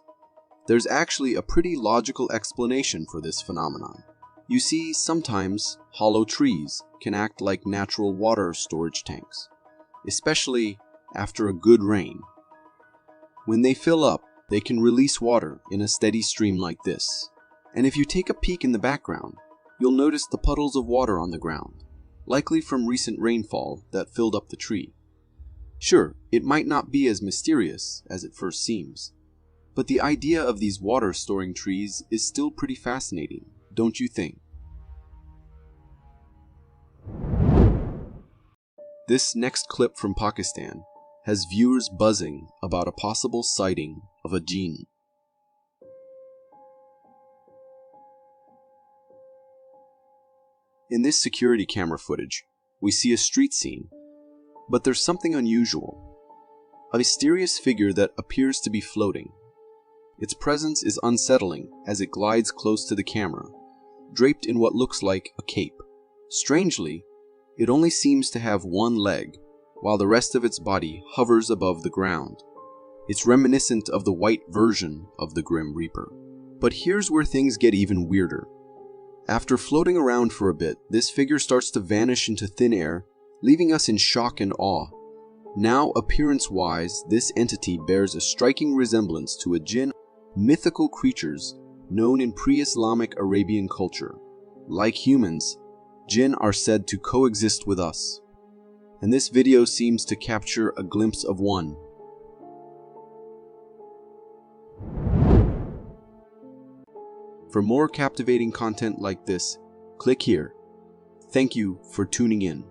there's actually a pretty logical explanation for this phenomenon. You see, sometimes hollow trees can act like natural water storage tanks, especially after a good rain. When they fill up, they can release water in a steady stream like this. And if you take a peek in the background, you'll notice the puddles of water on the ground, likely from recent rainfall that filled up the tree. Sure, it might not be as mysterious as it first seems, but the idea of these water-storing trees is still pretty fascinating, don't you think? This next clip from Pakistan has viewers buzzing about a possible sighting of a jinn. In this security camera footage, we see a street scene, but there's something unusual. A mysterious figure that appears to be floating. Its presence is unsettling as it glides close to the camera, draped in what looks like a cape. Strangely, it only seems to have one leg, while the rest of its body hovers above the ground. It's reminiscent of the white version of the Grim Reaper. But here's where things get even weirder. After floating around for a bit, this figure starts to vanish into thin air, leaving us in shock and awe. Now, appearance-wise, this entity bears a striking resemblance to a jinn, mythical creatures known in pre-Islamic Arabian culture. Like humans, jinn are said to coexist with us, and this video seems to capture a glimpse of one. For more captivating content like this, click here. Thank you for tuning in.